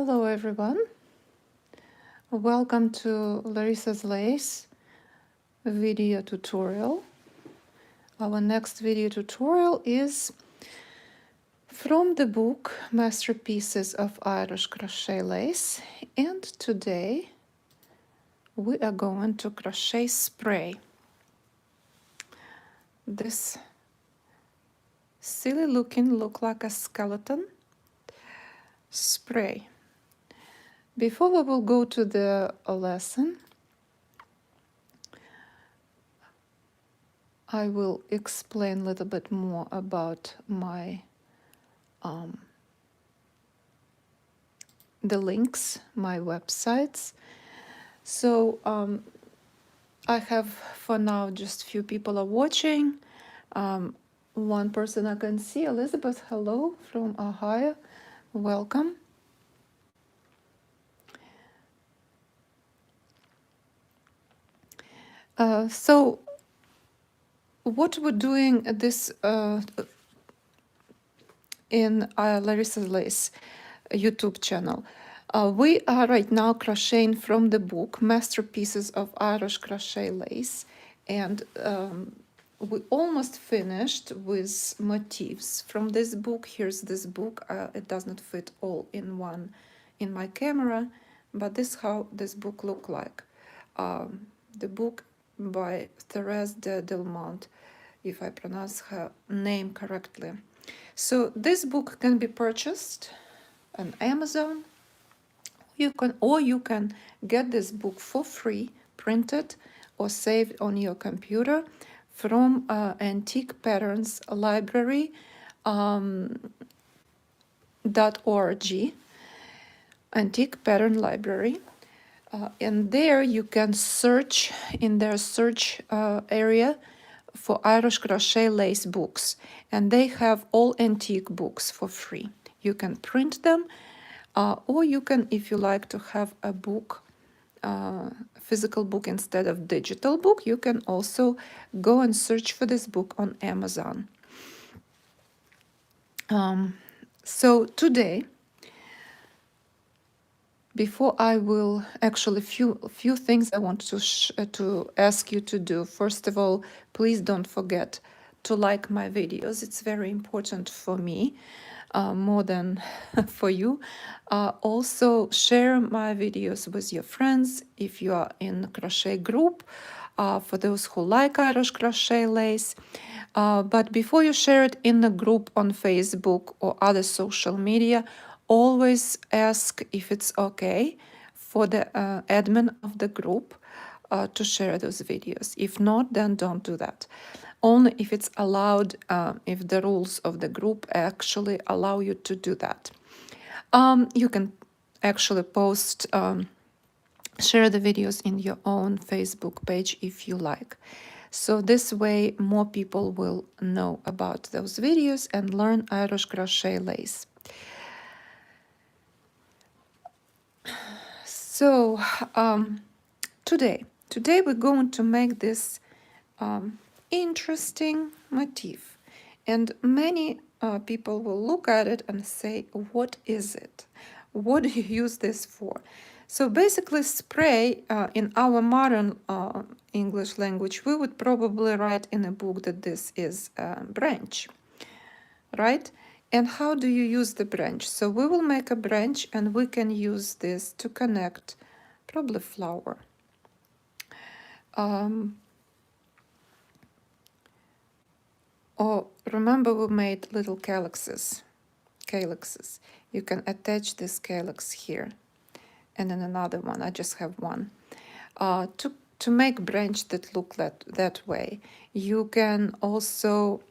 Hello everyone, welcome to Larissa's Lace video tutorial. Our next video tutorial is from the book Masterpieces of Irish Crochet Lace, and today we are going to crochet spray. This silly looking look like a skeleton spray. Before we will go to the lesson, I will explain a little bit more about my the links, my websites. So I have for now just few people are watching. One person I can see, Elizabeth, hello from Ohio, welcome. So what we're doing this in Larissa's Lace YouTube channel. We are right now crocheting from the book Masterpieces of Irish Crochet Lace, and we almost finished with motifs from this book. Here's this book. It does not fit all in one in my camera, but this is how this book look like. The book by Thérèse de Delmont, if I pronounce her name correctly. So this book can be purchased on Amazon. You can get this book for free, printed or saved on your computer from Antique Patterns Library .org, Antique Pattern Library. And there you can search in their search area for Irish crochet lace books, and they have all antique books for free. You can print them, or you can, if you like to have a book, physical book instead of digital book, you can also go and search for this book on Amazon. So today, before I will actually few things I want to ask you to do. First of all, please don't forget to like my videos. It's very important for me, more than for you. Also share my videos with your friends if you are in crochet group, for those who like Irish crochet lace. But before you share it in the group on Facebook or other social media, always ask if it's okay for the admin of the group to share those videos. If not, then don't do that. Only if it's allowed, if the rules of the group actually allow you to do that. You can actually post, share the videos in your own Facebook page if you like. So this way more people will know about those videos and learn Irish crochet lace. So today we're going to make this interesting motif, and many people will look at it and say, what is it? What do you use this for? So basically spray, in our modern English language, we would probably write in a book that this is a branch, right? And how do you use the branch? So we will make a branch and we can use this to connect probably flower. Or remember we made little calyxes. You can attach this calyx here. And then another one, I just have one. To make branch that look that way. You can also,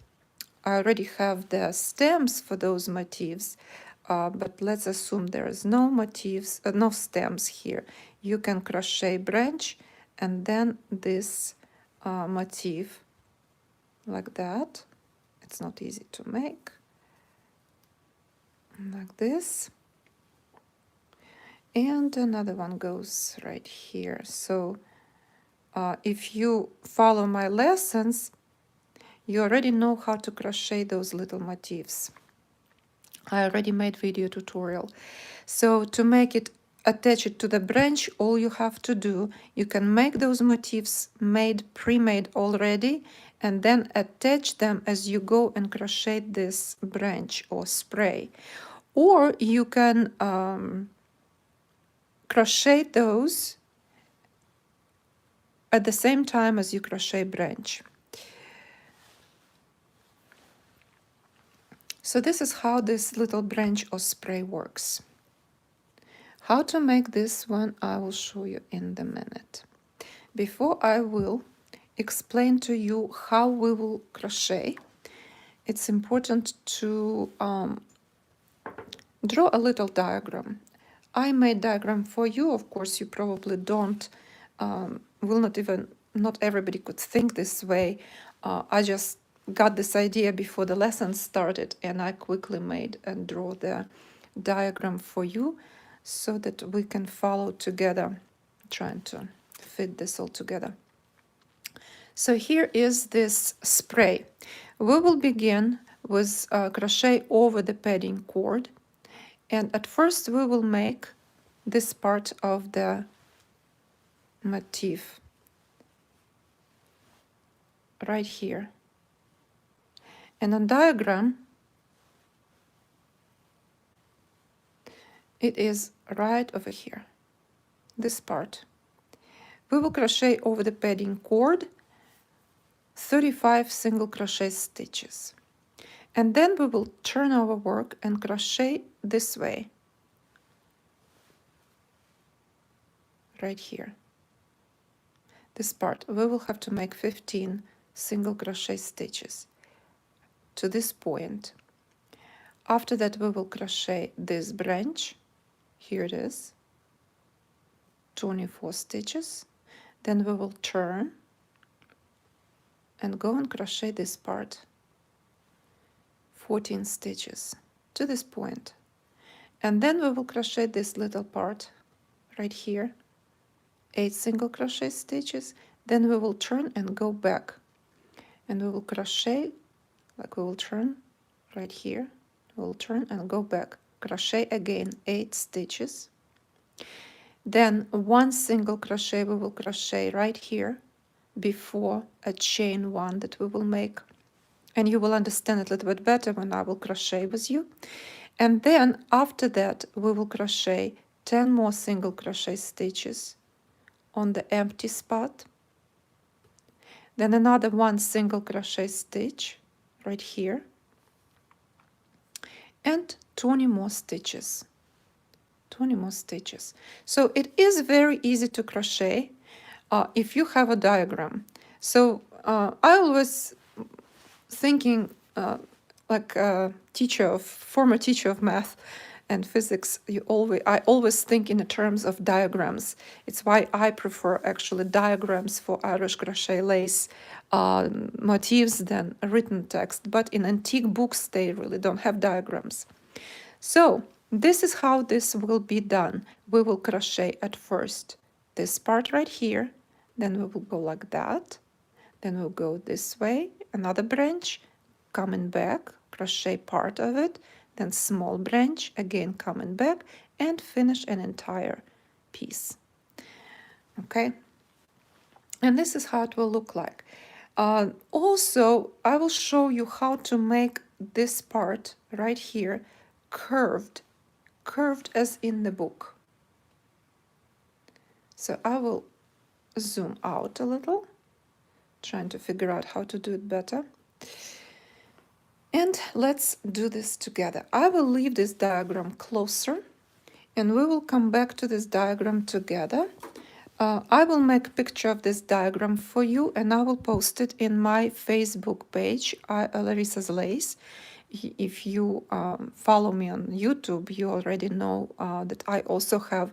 I already have the stems for those motifs, but let's assume there is no motifs, no stems here. You can crochet branch and then this motif like that. It's not easy to make. Like this. And another one goes right here. So if you follow my lessons, you already know how to crochet those little motifs. I already made video tutorial. So to make it, attach it to the branch, all you have to do, you can make those motifs pre-made already, and then attach them as you go and crochet this branch or spray. Or you can crochet those at the same time as you crochet branch. So this is how this little branch or spray works. How to make this one I will show you in a minute. Before I will explain to you how we will crochet, it's important to draw a little diagram. I made diagram for you. Of course, you probably don't, will not even, not everybody could think this way. I just got this idea before the lesson started, and I quickly made and draw the diagram for you so that we can follow together, trying to fit this all together. So here is this spray. We will begin with crochet over the padding cord, and at first we will make this part of the motif right here. And on diagram, it is right over here, this part. We will crochet over the padding cord 35 single crochet stitches. And then we will turn our work and crochet this way, right here. This part, we will have to make 15 single crochet stitches to this point. After that, we will crochet this branch. Here it is, 24 stitches. Then we will turn and go and crochet this part, 14 stitches to this point. And then we will crochet this little part right here, 8 single crochet stitches. Then we will turn and go back, and we will crochet, like we will turn right here, we will turn and go back, crochet again 8 stitches. Then 1 single crochet we will crochet right here before a chain 1 that we will make, and you will understand it a little bit better when I will crochet with you. And then after that we will crochet 10 more single crochet stitches on the empty spot, then another 1 single crochet stitch right here, and 20 more stitches. 20 more stitches. So it is very easy to crochet if you have a diagram. So I always thinking like a former teacher of math and physics, I always think in the terms of diagrams. It's why I prefer actually diagrams for Irish crochet lace motifs than written text. But in antique books, they really don't have diagrams. So this is how this will be done. We will crochet at first this part right here, then we will go like that, then we'll go this way, another branch, coming back, crochet part of it, then small branch, again coming back, and finish an entire piece. Okay, and this is how it will look like. Also, I will show you how to make this part right here curved as in the book. So I will zoom out a little, trying to figure out how to do it better. And let's do this together. I will leave this diagram closer, and we will come back to this diagram together. I will make a picture of this diagram for you, and I will post it in my Facebook page, Larissa's Lace. If you follow me on YouTube, you already know that I also have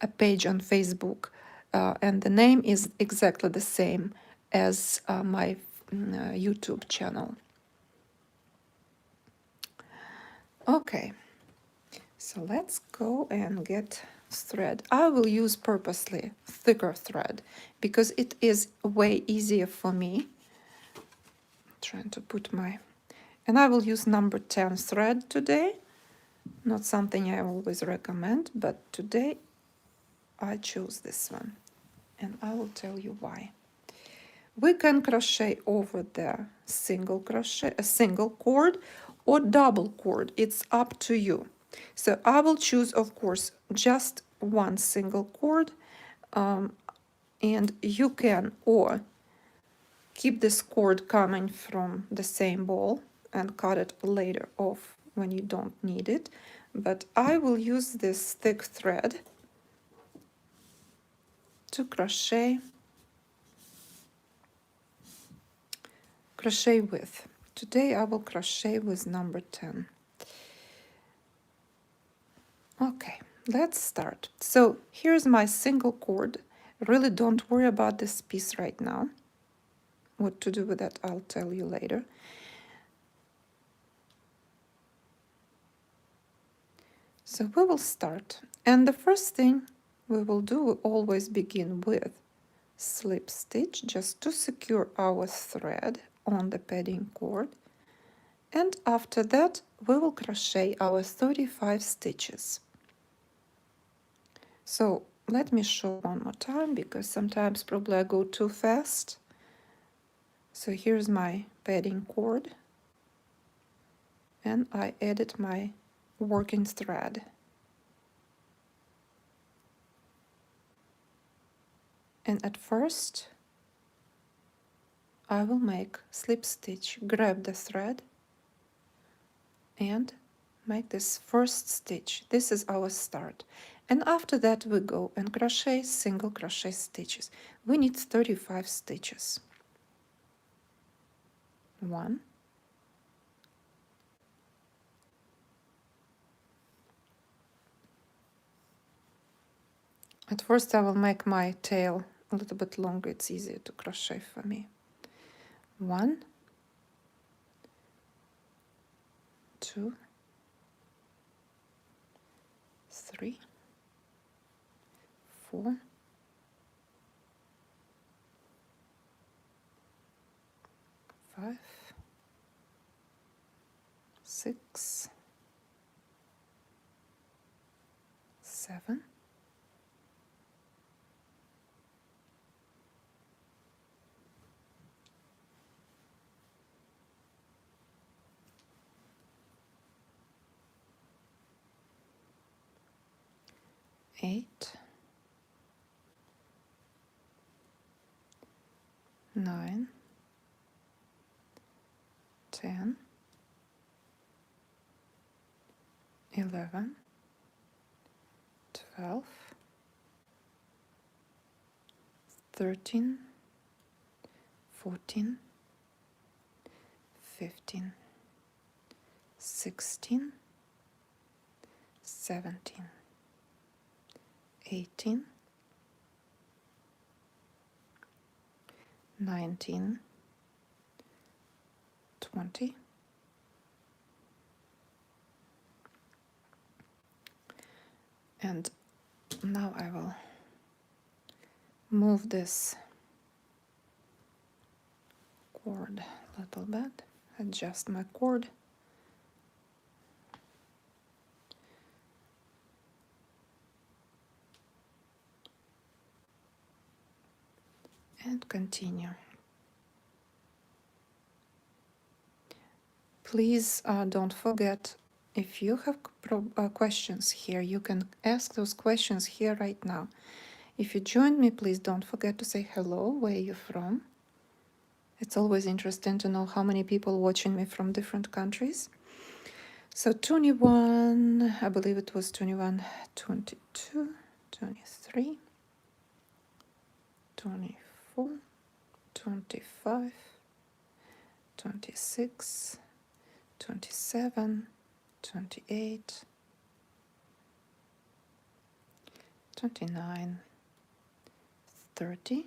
a page on Facebook, and the name is exactly the same as my YouTube channel. Okay, so let's go and get thread. I will use purposely thicker thread because it is way easier for me. I'm trying to put my, and I will use number 10 thread today. Not something I always recommend, but today I chose this one, and I will tell you why. We can crochet over the single cord or double cord. It's up to you. So I will choose, of course, just one single cord, and you can or keep this cord coming from the same ball and cut it later off when you don't need it. But I will use this thick thread to crochet with. Today I will crochet with number 10. Okay, let's start. So here's my single cord. Really don't worry about this piece right now. What to do with that, I'll tell you later. So we will start. And the first thing we will do, we always begin with slip stitch just to secure our thread on the padding cord. And after that, we will crochet our 35 stitches. So let me show one more time, because sometimes probably I go too fast. So here's my padding cord, and I added my working thread. And at first, I will make slip stitch, grab the thread, and make this first stitch. This is our start. And after that, we go and crochet single crochet stitches. We need 35 stitches. 1, at first I will make my tail a little bit longer. It's easier to crochet for me. 1, 2, 3, 4, 5, 6, 7, 8, 9, 10, 11, 12, 13, 14, 15, 16, 17, 18, 19, 20, and now I will move this cord a little bit, adjust my cord, and continue. Please don't forget, if you have questions here, you can ask those questions here right now. If you joined me, please don't forget to say hello, where you're from. It's always interesting to know how many people watching me from different countries. So 21, I believe it was 21, 22, 23, 24, 25, 26, 27, 28, 29, 30,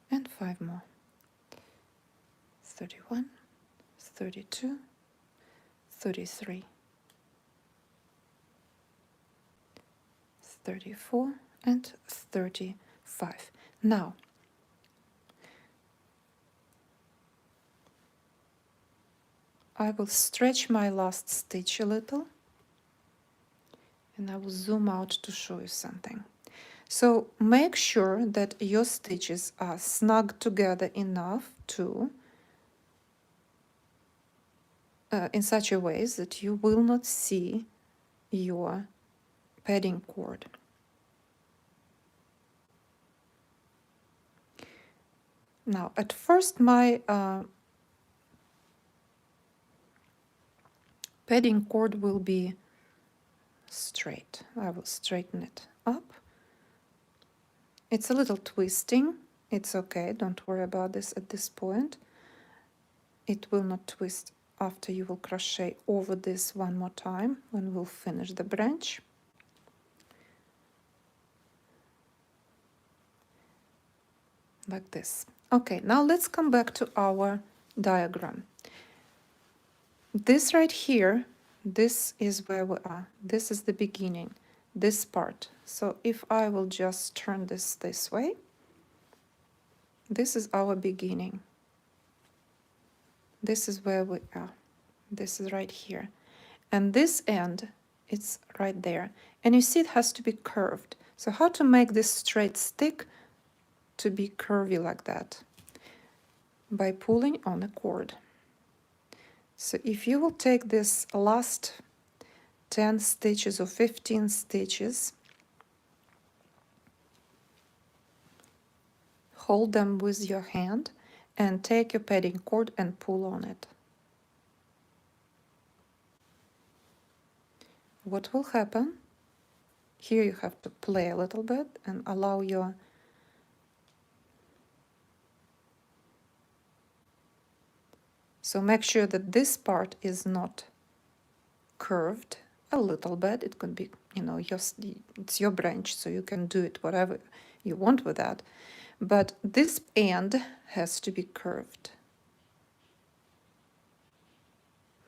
and 5 more. 31, 32, 33, 34, and 35. Now, I will stretch my last stitch a little And I will zoom out to show you something. So make sure that your stitches are snug together enough to in such a way that you will not see your padding cord. Now, at first, my padding cord will be straight. I will straighten it up. It's a little twisting. It's okay. Don't worry about this at this point. It will not twist after you will crochet over this one more time when we'll finish the branch. Like this. Okay, now let's come back to our diagram. This right here, this is where we are. This is the beginning, this part. So if I will just turn this way, this is our beginning. This is where we are. This is right here. And this end, it's right there. And you see it has to be curved. So how to make this straight stick to be curvy like that? By pulling on a cord. So if you will take this last 10 stitches or 15 stitches, hold them with your hand and take your padding cord and pull on it. What will happen? Here you have to play a little bit and allow your so make sure that this part is not curved a little bit. It could be, it's your branch, so you can do it whatever you want with that. But this end has to be curved.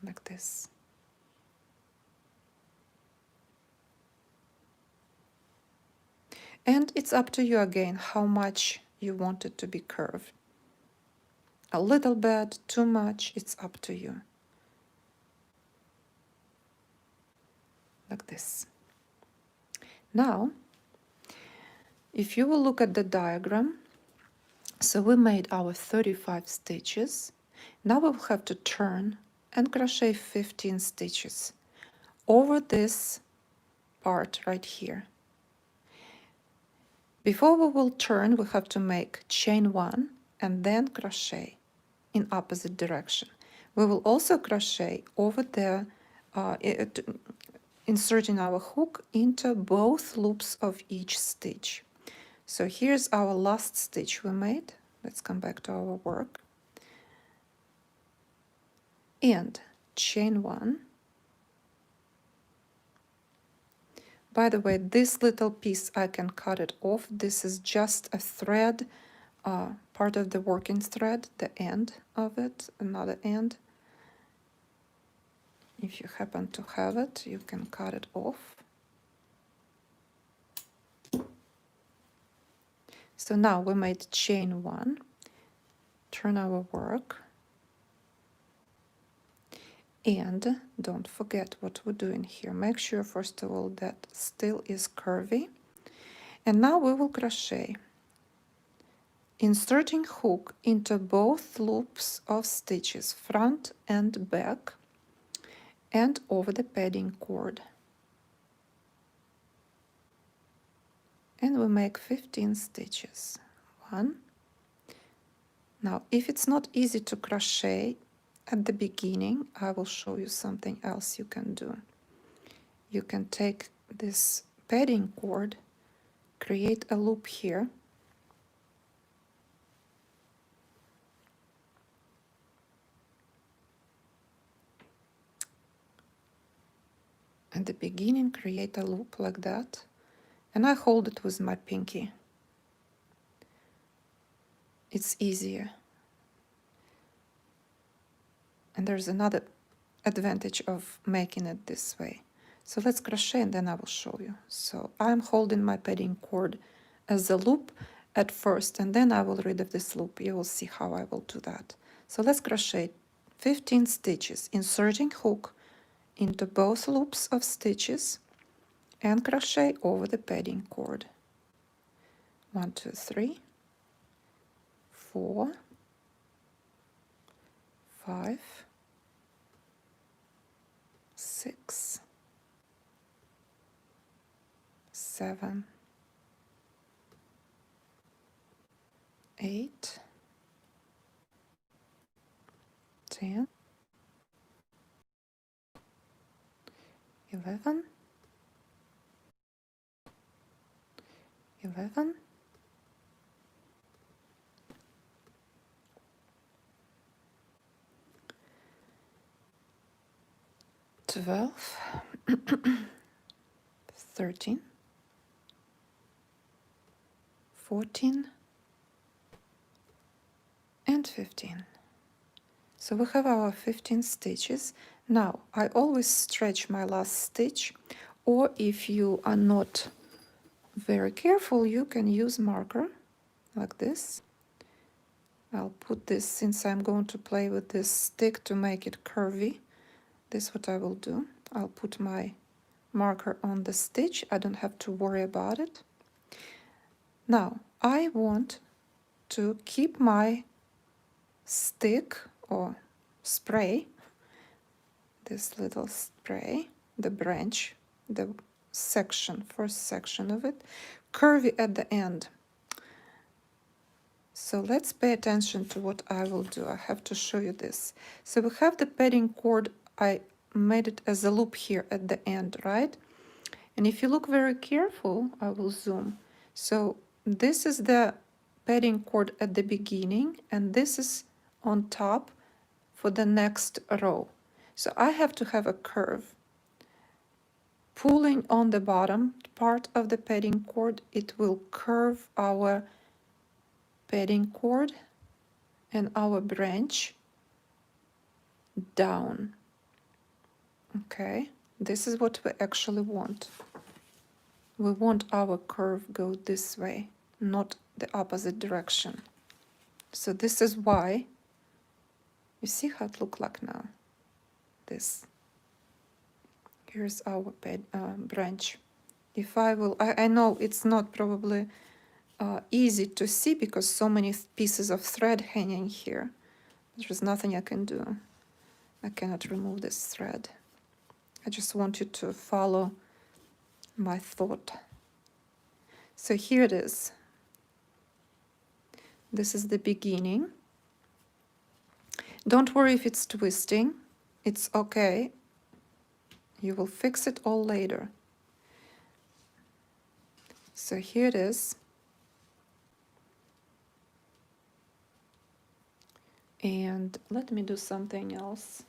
Like this. And it's up to you again how much you want it to be curved. A little bit, too much, it's up to you. Like this. Now, if you will look at the diagram, so we made our 35 stitches. Now we'll have to turn and crochet 15 stitches over this part right here. Before we will turn, we have to make chain 1 and then crochet in opposite direction. We will also crochet over there, inserting our hook into both loops of each stitch. So here's our last stitch we made. Let's come back to our work. And chain 1. By the way, this little piece, I can cut it off. This is just a thread, part of the working thread, the end of it, another end. If you happen to have it, you can cut it off. So now we made chain 1, turn our work, and don't forget what we're doing here. Make sure, first of all, that still is curvy. And now we will crochet, inserting hook into both loops of stitches, front and back, and over the padding cord. And we make 15 stitches. 1. Now, if it's not easy to crochet at the beginning, I will show you something else you can do. You can take this padding cord, create a loop here, at the beginning create a loop like that, and I hold it with my pinky. It's easier. And there's another advantage of making it this way. So let's crochet and then I will show you. So I'm holding my padding cord as a loop at first, and then I will rid of this loop. You will see how I will do that. So let's crochet 15 stitches, inserting hook into both loops of stitches and crochet over the padding cord. 1, 2, 3, 4, 5, 6, 7, 8, 10, 11, 11, 12, 13, 14, and 15. So we have our 15 stitches. Now I always stretch my last stitch, or if you are not very careful, you can use marker like this. I'll put this, since I'm going to play with this stick to make it curvy, this is what I will do. I'll put my marker on the stitch. I don't have to worry about it. Now I want to keep my stick or spray, this little spray, the branch, the section, first section of it, curvy at the end. So let's pay attention to what I will do. I have to show you this. So we have the padding cord. I made it as a loop here at the end, right? And if you look very careful, I will zoom. So this is the padding cord at the beginning, and this is on top for the next row. So I have to have a curve. Pulling on the bottom part of the padding cord, it will curve our padding cord and our branch down. Okay, this is what we actually want. We want our curve go this way, not the opposite direction. So this is why, you see how it looks like now, this. Here's our branch. If I will, I know it's not probably easy to see because so many pieces of thread hanging here. There's nothing I can do. I cannot remove this thread. I just want you to follow my thought. So here it is. This is the beginning. Don't worry if it's twisting. It's okay. You will fix it all later. So here it is. And let me do something else.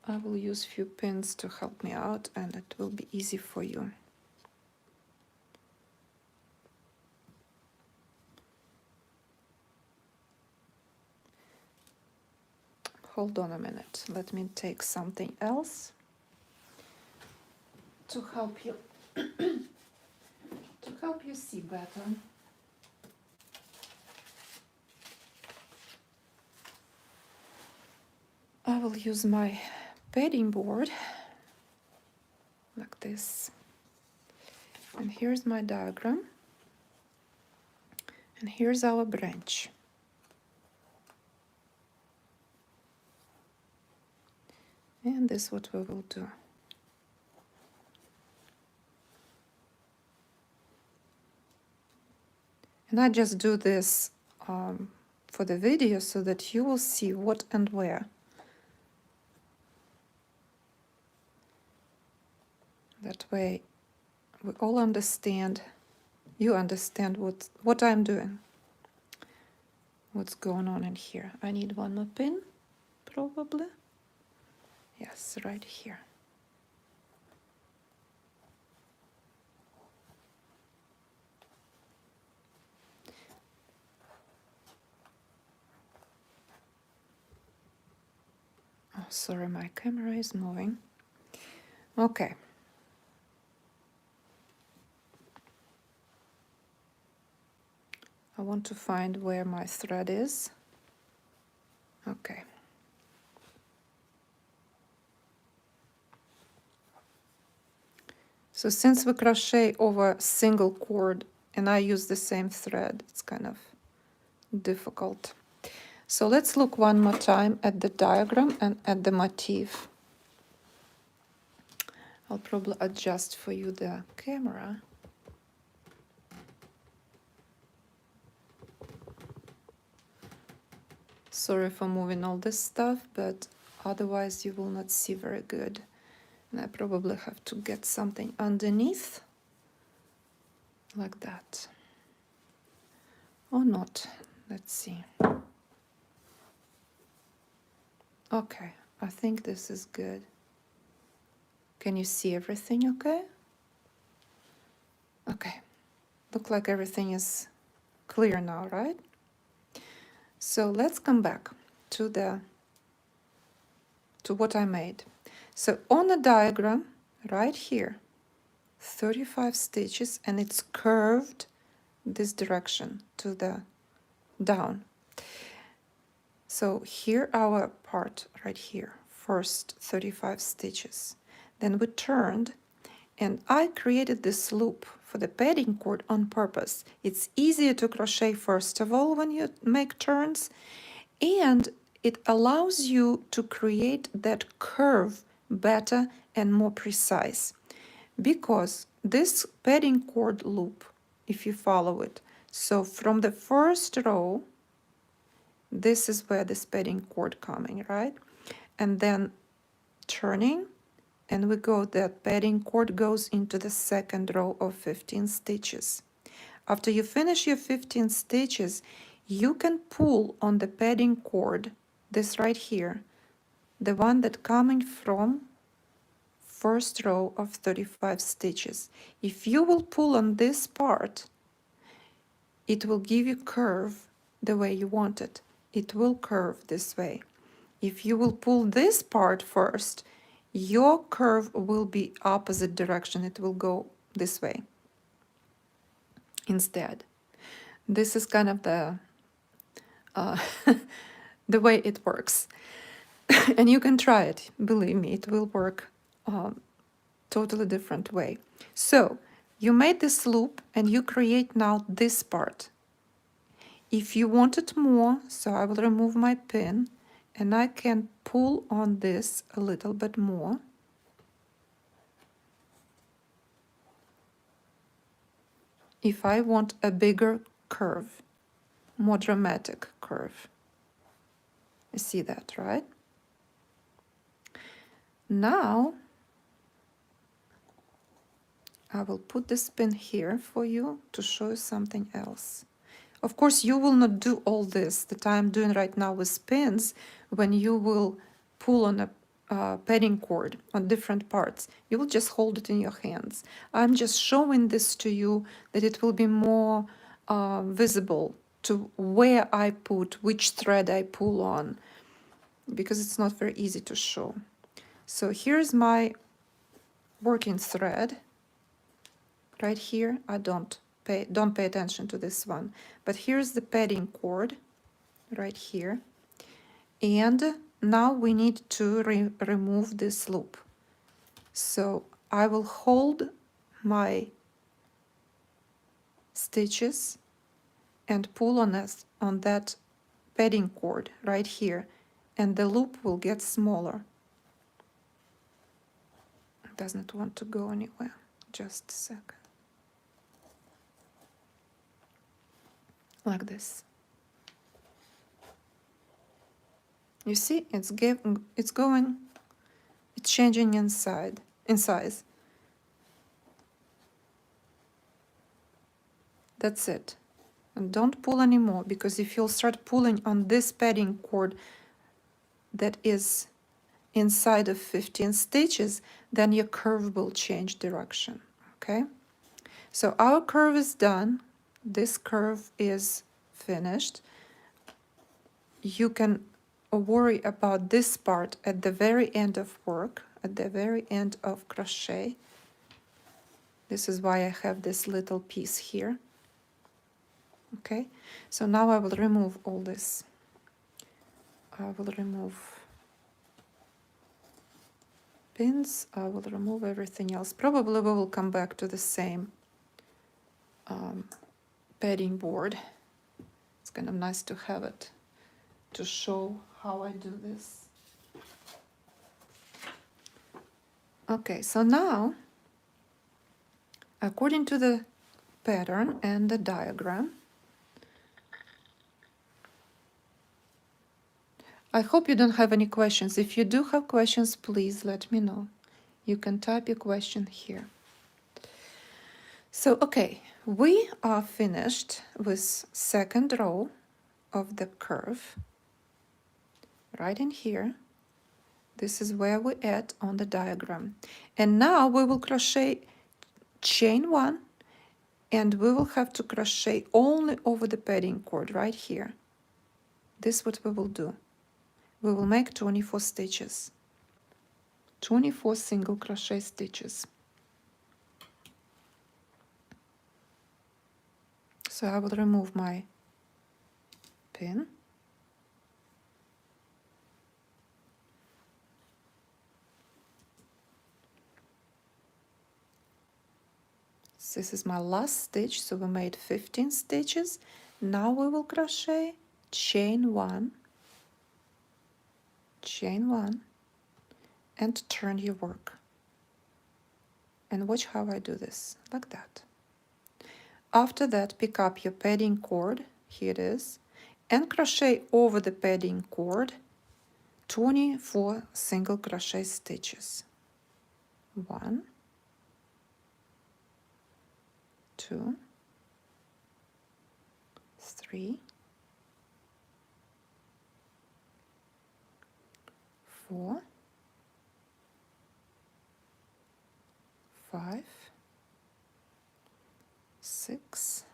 I will use a few pins to help me out, and it will be easy for you. Hold on a minute. Let me take something else to help you see better. I will use my padding board like this. And here's my diagram. And here's our branch. And this is what we will do. And I just do this for the video so that you will see what and where. That way we all understand, you understand what I'm doing, what's going on in here. I need one more pin, probably. Yes, right here. Oh, sorry, my camera is moving. Okay. I want to find where my thread is. Okay. So since we crochet over single cord and I use the same thread, it's kind of difficult. So let's look one more time at the diagram and at the motif. I'll probably adjust for you the camera. Sorry for moving all this stuff, but otherwise you will not see very good. And I probably have to get something underneath, like that. Or not. Let's see. Okay, I think this is good. Can you see everything okay? Okay, look like everything is clear now, right? So let's come back to what I made. So on the diagram, right here, 35 stitches, and it's curved this direction to the down. So here our part right here, first 35 stitches. Then we turned, and I created this loop for the padding cord on purpose. It's easier to crochet first of all when you make turns, and it allows you to create that curve better and more precise, because this padding cord loop, if you follow it, so from the first row, this is where this padding cord coming, right? And then turning, and we go, that padding cord goes into the second row of 15 stitches. After you finish your 15 stitches, you can pull on the padding cord, this right here, the one that coming from first row of 35 stitches. If you will pull on this part, it will give you curve the way you want it. It will curve this way. If you will pull this part first, your curve will be opposite direction. It will go this way instead. This is kind of the the way it works. And you can try it. Believe me, it will work totally different way. So you made this loop and you create now this part. If you want it more, so I will remove my pin and I can pull on this a little bit more. If I want a bigger curve, more dramatic curve. You see that, right? Now, I will put this pin here for you to show you something else. Of course, you will not do all this that I'm doing right now with pins when you will pull on a padding cord on different parts. You will just hold it in your hands. I'm just showing this to you that it will be more visible to where I put, which thread I pull on, because it's not very easy to show. So here's my working thread right here. I don't pay attention to this one, but here's the padding cord right here, and now we need to remove this loop. So I will hold my stitches and pull on that padding cord right here, and the loop will get smaller. It does not want to go anywhere. Just a second. Like this. You see, it's changing in size. That's it. And don't pull anymore, because if you'll start pulling on this padding cord that is inside of 15 stitches, then your curve will change direction, okay? So our curve is done. This curve is finished. You can worry about this part at the very end of work, at the very end of crochet. This is why I have this little piece here. Okay, so now I will remove all this. I will remove pins. I will remove everything else. Probably we will come back to the same padding board. It's kind of nice to have it to show how I do this. Okay, so now, according to the pattern and the diagram, I hope you don't have any questions. If you do have questions, please let me know. You can type your question here. So, okay, we are finished with second row of the curve. Right in here. This is where we add on the diagram. And now we will crochet chain one, and we will have to crochet only over the padding cord right here. This is what we will do. We will make 24 stitches. 24 single crochet stitches. So I will remove my pin. This is my last stitch, so we made 15 stitches. Now we will crochet chain one, and turn your work. And watch how I do this, like that. After that, pick up your padding cord, here it is, and crochet over the padding cord 24 single crochet stitches. 1, 2, 3, 4, 5, 6,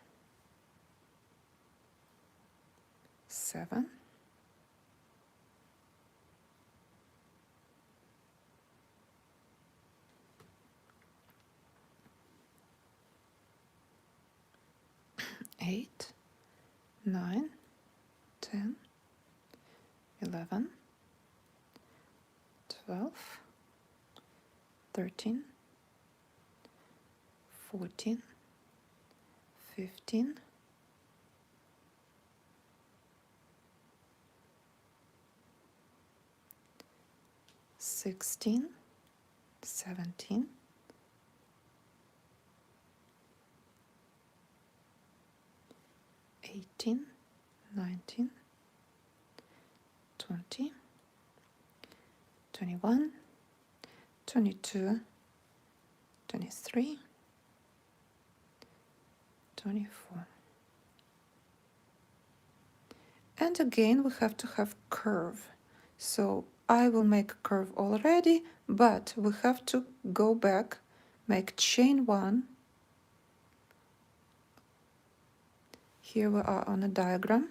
7, 8, 9, 10, 11, 12, 13, 14, 15, 16, 17, 18, 19, 20, 21, 22, 23, 24. And again, we have to have curve. So I will make a curve already, but we have to go back, make chain one. Here we are on a diagram.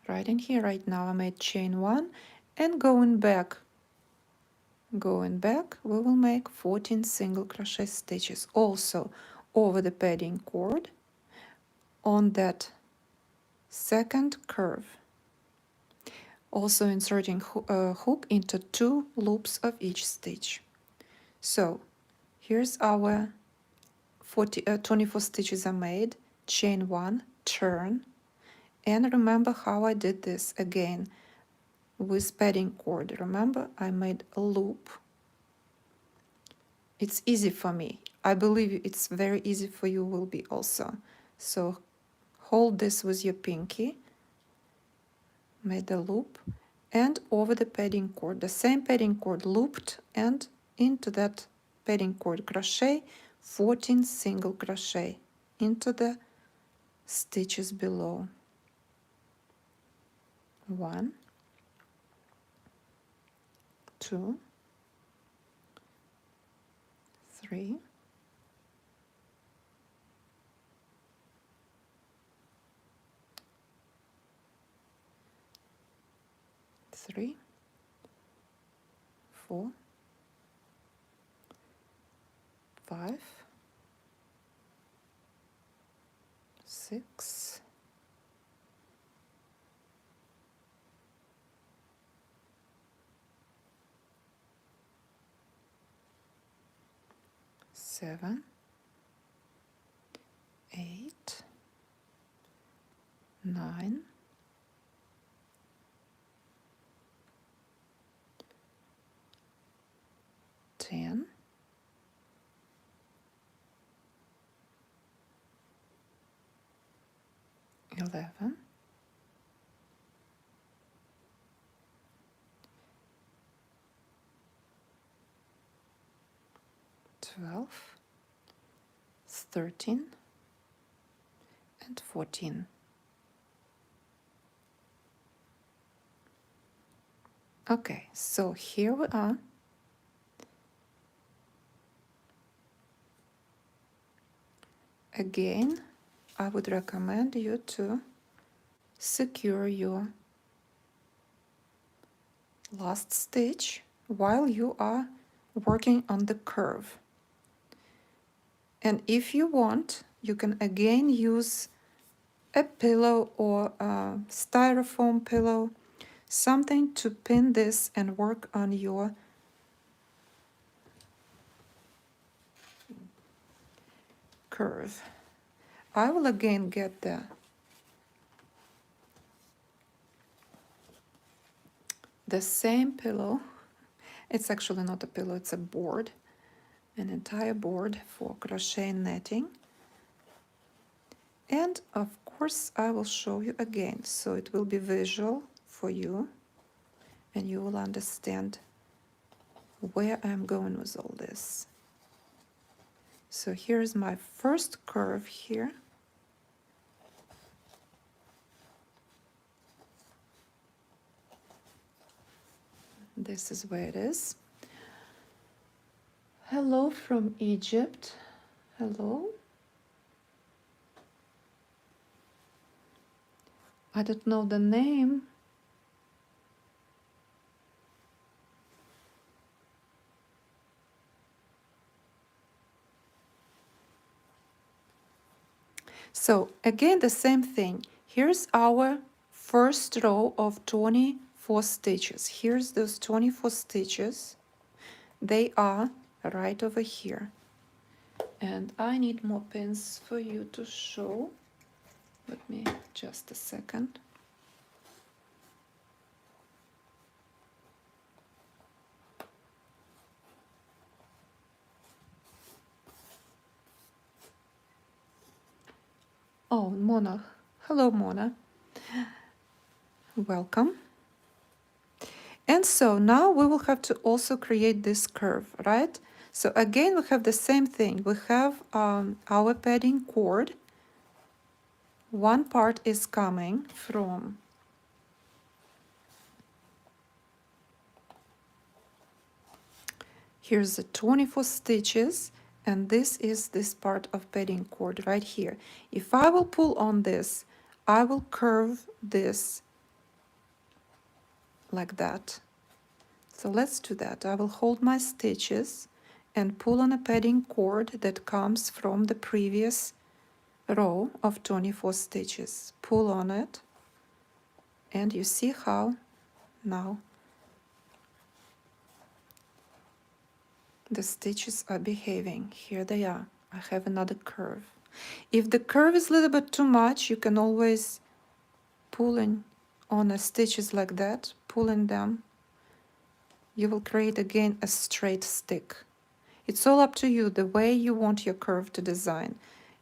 Right in here, right now I made chain one, and going back, we will make 14 single crochet stitches also over the padding cord on that second curve. Also inserting hook into 2 loops of each stitch. So here's our 24 stitches I made, chain one, turn, and remember how I did this again with padding cord. Remember, I made a loop. It's easy for me. I believe it's very easy for you will be also. So hold this with your pinky, made a loop, and over the padding cord, the same padding cord looped, and into that padding cord crochet 14 single crochet into the stitches below. 1, 2, 3, 3, 4, 5, 6, 7, 8, 9, 10, 11, 12, 13, and 14. Okay, so here we are. Again, I would recommend you to secure your last stitch while you are working on the curve. And if you want, you can again use a pillow or a styrofoam pillow, something to pin this and work on your curve. I will again get the same pillow. It's actually not a pillow, it's a board, an entire board for crochet and netting. And of course I will show you again, so it will be visual for you and you will understand where I'm going with all this. So here's my first curve here. This is where it is. Hello from Egypt. Hello. I don't know the name. So again, the same thing. Here's our first row of 24 stitches. Here's those 24 stitches. They are right over here. And I need more pins for you to show. Let me just a second. Oh, Mona. Hello, Mona. Welcome. And so now we will have to also create this curve, right? So again, we have the same thing. We have our padding cord. One part is coming from here's the 24 stitches, and this is this part of padding cord right here. If I will pull on this, I will curve this like that. So let's do that. I will hold my stitches and pull on a padding cord that comes from the previous row of 24 stitches. Pull on it, and you see how now the stitches are behaving. Here they are. I have another curve. If the curve is a little bit too much, you can always pull in on the stitches like that, pulling them. You will create again a straight stick. It's all up to you, the way you want your curve to design.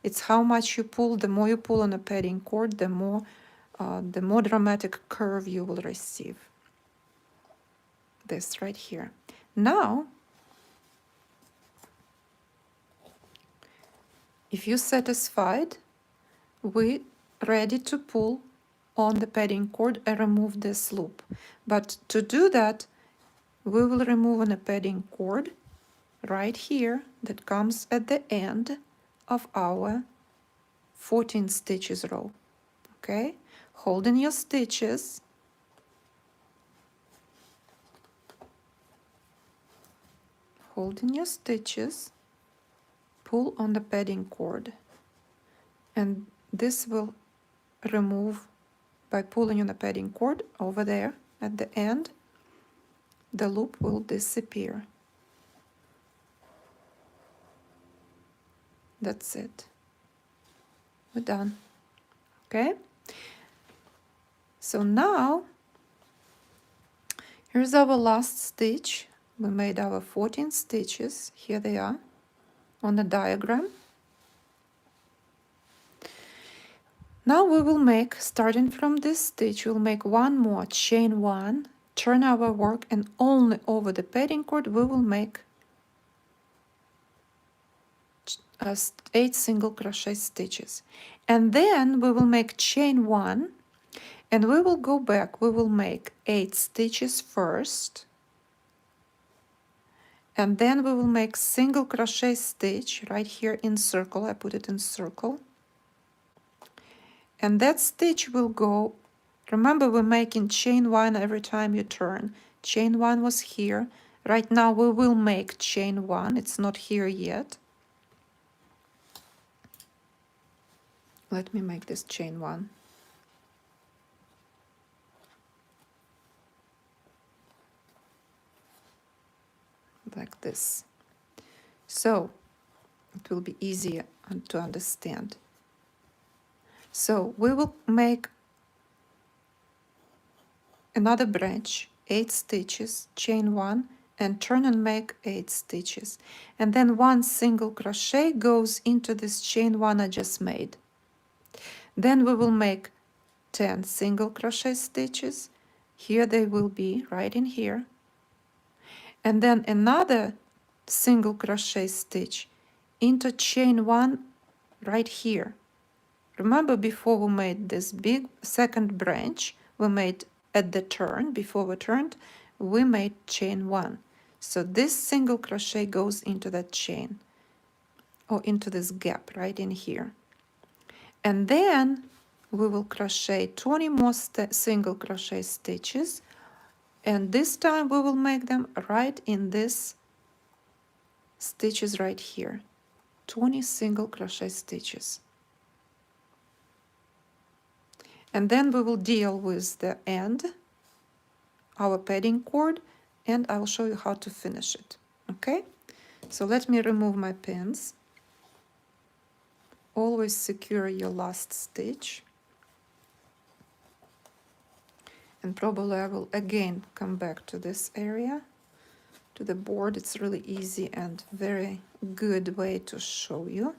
It's how much you pull. The more you pull on a padding cord, the more dramatic curve you will receive. This right here. Now, if you're satisfied, we're ready to pull on the padding cord and remove this loop. But to do that, we will remove on a padding cord right here that comes at the end of our 14 stitches row. Okay, holding your stitches, pull on the padding cord, and this will remove by pulling on the padding cord over there at the end. The loop will disappear. That's it. We're done. Okay? So now, here's our last stitch. We made our 14 stitches. Here they are on the diagram. Now we will make, starting from this stitch, we'll make one more chain one, turn our work, and only over the padding cord we will make 8 single crochet stitches. And then we will make chain one, and we will go back. We will make 8 stitches first, and then we will make single crochet stitch right here in circle. I put it in circle, and that stitch will go. Remember, we're making chain one every time you turn. Chain one was here. Right now we will make chain one. It's not here yet. Let me make this chain one. Like this. So it will be easier to understand. So we will make another branch, 8 stitches, chain one, and turn and make 8 stitches. And then one single crochet goes into this chain one I just made. Then we will make 10 single crochet stitches. Here they will be, right in here. And then another single crochet stitch into chain one right here. Remember, before we made this big second branch, we made at the turn, before we turned, we made chain one. So this single crochet goes into that chain, or into this gap right in here. And then we will crochet 20 more single crochet stitches, and this time we will make them right in this stitches right here. 20 single crochet stitches. And then we will deal with the end, our padding cord, and I will show you how to finish it. Okay? So let me remove my pins. Always secure your last stitch. And probably I will again come back to this area, to the board. It's really easy and very good way to show you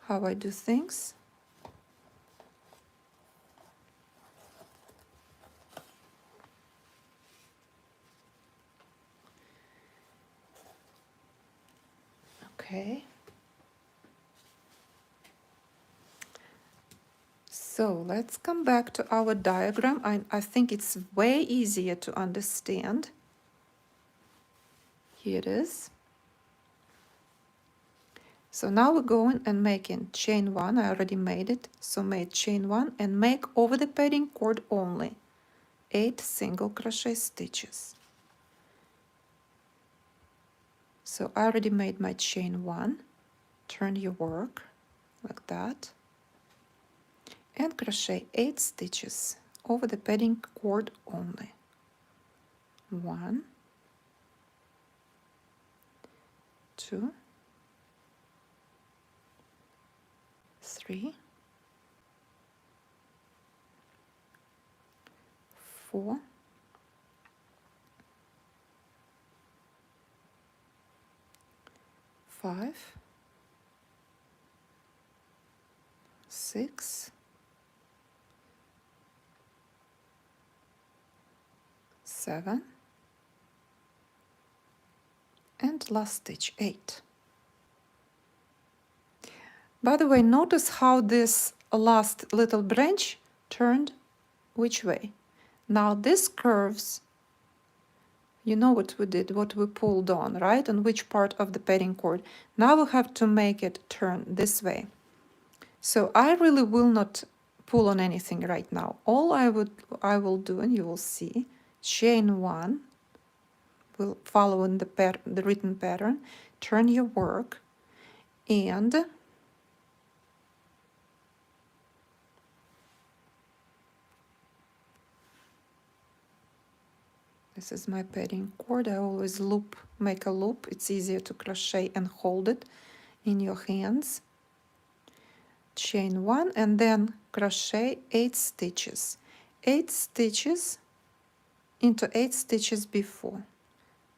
how I do things. Okay. So let's come back to our diagram. I think it's way easier to understand. Here it is. So now we're going and making chain one. I already made it. So made chain one and make over the padding cord only 8 single crochet stitches. So I already made my chain one. Turn your work like that. And crochet 8 stitches over the padding cord only. 1, 2, 3, 4, 5, 6, 7, and last stitch 8. By the way, notice how this last little branch turned which way. Now this curves, you know what we did, what we pulled on, right? On which part of the padding cord. Now we have to make it turn this way. So I really will not pull on anything right now. All I will do, and you will see, chain one, will follow in the written pattern, turn your work, and this is my padding cord. I always make a loop. It's easier to crochet and hold it in your hands. chain 1, and then crochet 8 stitches. 8 stitches into 8 stitches before.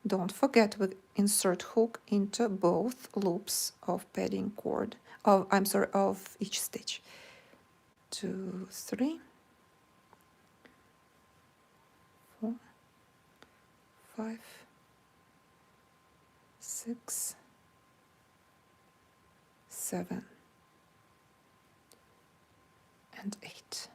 Don't forget we insert hook into both loops of padding cord, of each stitch. 2, 3, 4, 5, 6, 7, and 8.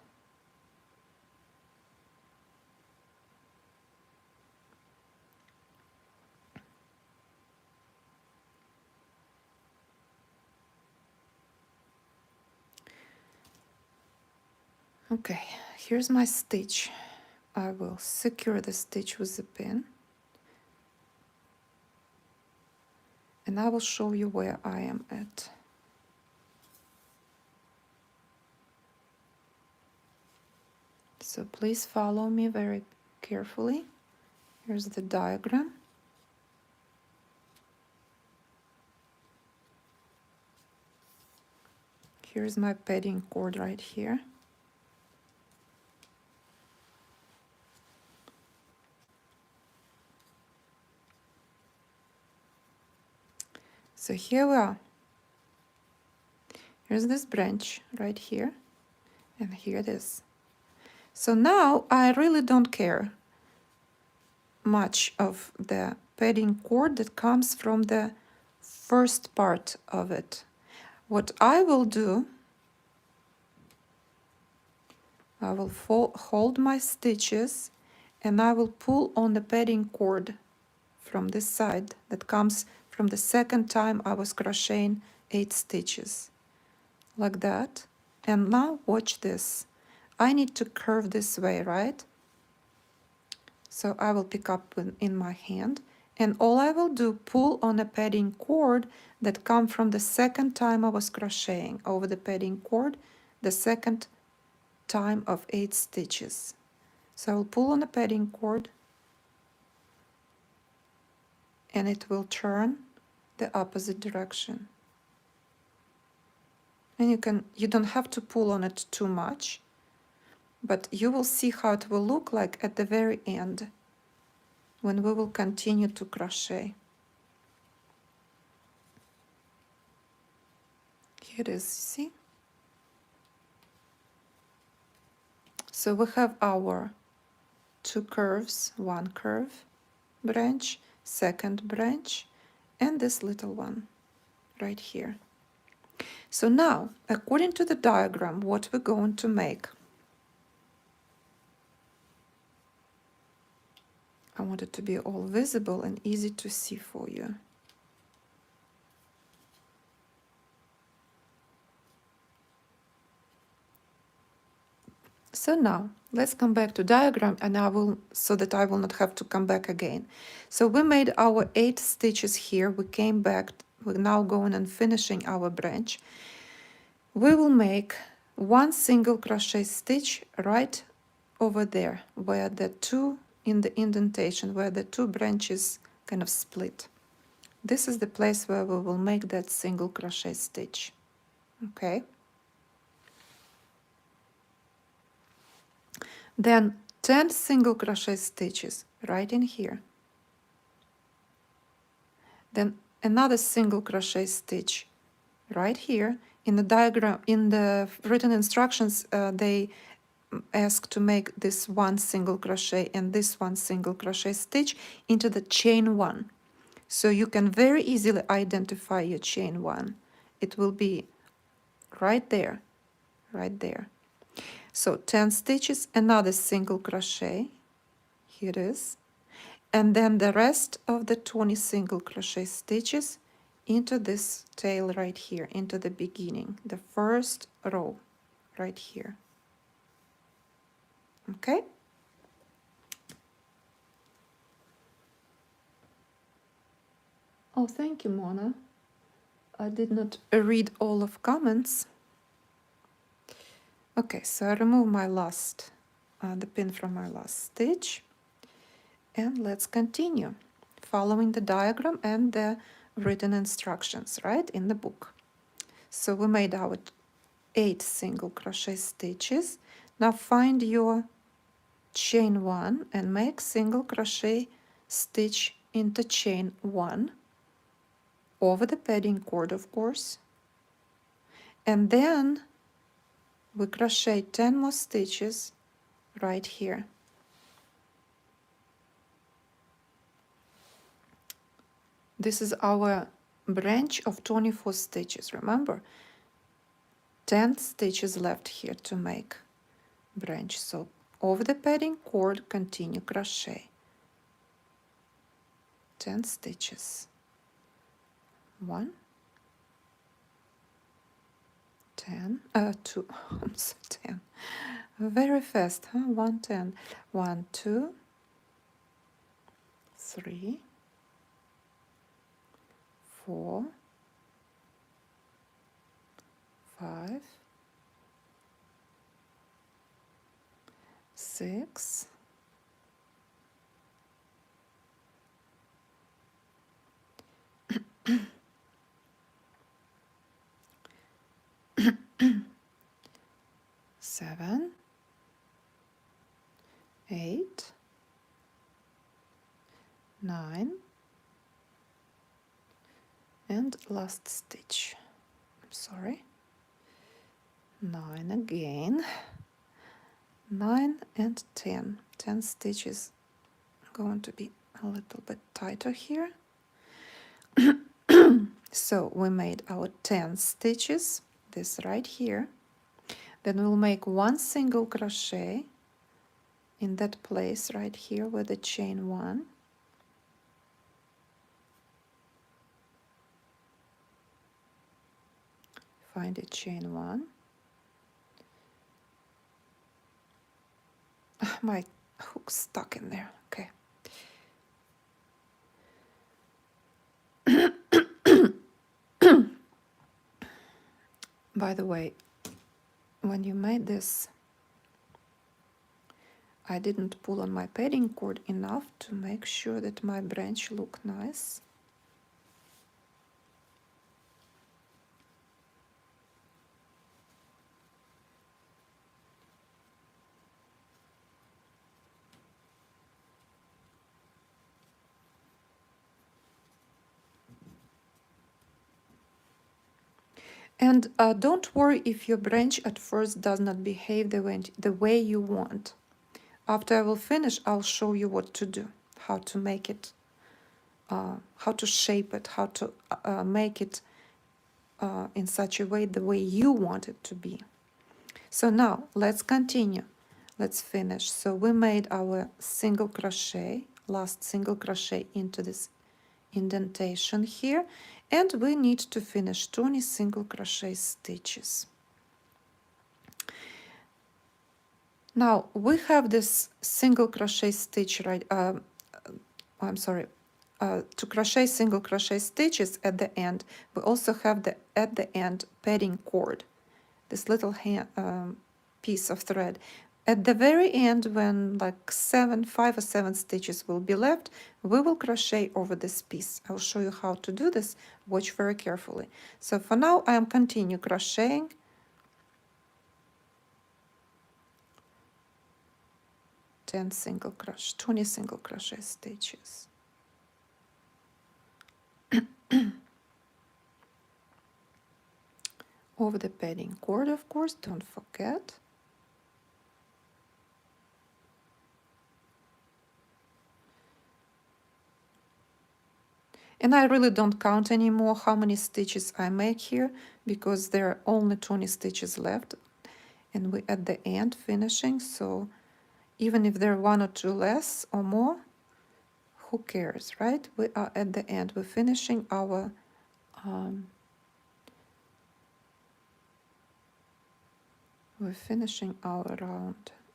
Okay, here's my stitch. I will secure the stitch with the pin, and I will show you where I am at. So please follow me very carefully. Here's the diagram. Here's my padding cord right here. So here we are. Here's this branch right here, and here it is. So now I really don't care much of the padding cord that comes from the first part of it. What I will do, I will hold my stitches and I will pull on the padding cord from this side that comes from the second time I was crocheting 8 stitches, like that. And now watch this. I need to curve this way, right? So I will pick up in my hand, and all I will do, pull on a padding cord that come from the second time I was crocheting over the padding cord, the second time of 8 stitches. So I will pull on the padding cord, and it will turn the opposite direction. And you don't have to pull on it too much, but you will see how it will look like at the very end when we will continue to crochet. Here it is, see? So we have our 2 curves, 1 curve branch, second branch, and this little one right here. So now, according to the diagram, what we're going to make, I want it to be all visible and easy to see for you. So now, let's come back to diagram, and so that I will not have to come back again. So we made our 8 stitches here, we came back, we're now going and finishing our branch. We will make 1 single crochet stitch right over there, where the 2 in the indentation, where the 2 branches kind of split. This is the place where we will make that single crochet stitch. Okay. Then 10 single crochet stitches right in here. Then another single crochet stitch right here. In the diagram, in the written instructions, they ask to make this 1 single crochet and this 1 single crochet stitch into the chain 1. So you can very easily identify your chain 1. It will be right there, right there. So 10 stitches, another single crochet, here it is, and then the rest of the 20 single crochet stitches into this tail right here, into the beginning, the first row right here. Okay? Oh, thank you, Mona. I did not read all of comments. Okay, so I remove my last, the pin from my last stitch, and let's continue following the diagram and the written instructions, right, in the book. So we made our 8 single crochet stitches. Now find your chain 1 and make single crochet stitch into chain 1 over the padding cord, of course, and then we crochet 10 more stitches right here. This is our branch of 24 stitches. Remember, 10 stitches left here to make branch. So over the padding cord, continue crochet 10 stitches. 1, 10, 2, I'm so 10. Very fast, huh? 1, 10. 1, 2, 3, 4, 5, 6, 7, 8, 9, and last stitch. I'm sorry. 9 again. 9 and 10. 10 stitches. Going to be a little bit tighter here. So we made our 10 stitches, this right here. Then we'll make 1 single crochet in that place right here with the chain 1. Find a chain 1. My hook's stuck in there. Okay. By the way, when you made this, I didn't pull on my padding cord enough to make sure that my branch look nice. And don't worry if your branch at first does not behave the way you want. After I will finish, I'll show you what to do, how to make it, how to shape it, how to make it in such a way the way you want it to be. So now let's continue. Let's finish. So we made our single crochet, last single crochet into this indentation here, and we need to finish 20 single crochet stitches. Now we have this single crochet stitch right, I'm sorry, to crochet single crochet stitches at the end. We also have the at the end padding cord, this little piece of thread. At the very end, when like 5 or 7 stitches will be left, we will crochet over this piece. I'll show you how to do this. Watch very carefully. So for now, I am continue crocheting. Ten single crochet, 20 single crochet stitches. Over the padding cord, of course, don't forget. And I really don't count anymore how many stitches I make here, because there are only 20 stitches left, and we at the end finishing. So even if there are 1 or 2 less or more, who cares, right? We are at the end. We're finishing our round,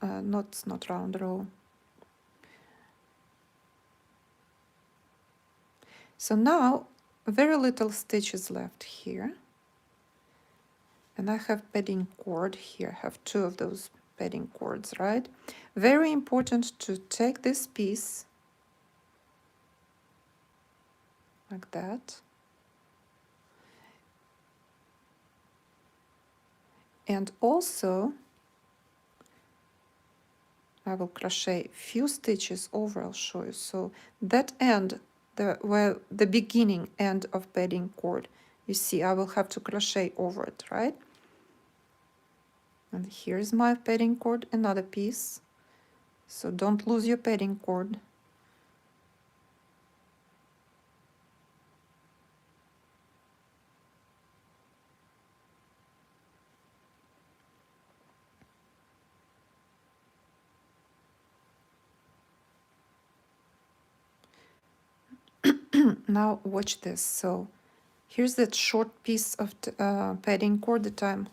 not round row. So now very little stitches left here, and I have padding cord here. I have 2 of those padding cords, right? Very important to take this piece like that And also I will crochet few stitches over. I'll show you. So that end, the beginning end of padding cord, you see I will have to crochet over it, right? And here's my padding cord, another piece. So don't lose your padding cord. Now watch this. So here's that short piece of padding cord that I'm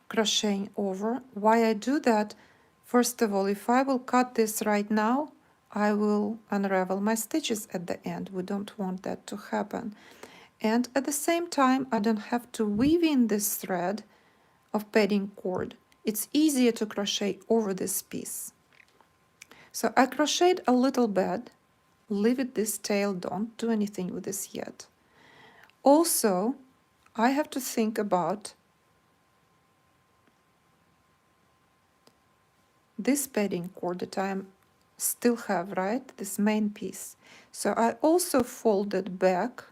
crocheting over. Why I do that? First of all, if I will cut this right now, I will unravel my stitches at the end. We don't want that to happen. And at the same time, I don't have to weave in this thread of padding cord. It's easier to crochet over this piece. So I crocheted a little bit. Leave it this tail, don't do anything with this yet. Also, I have to think about this padding cord that I still have, right? This main piece. So I also fold it back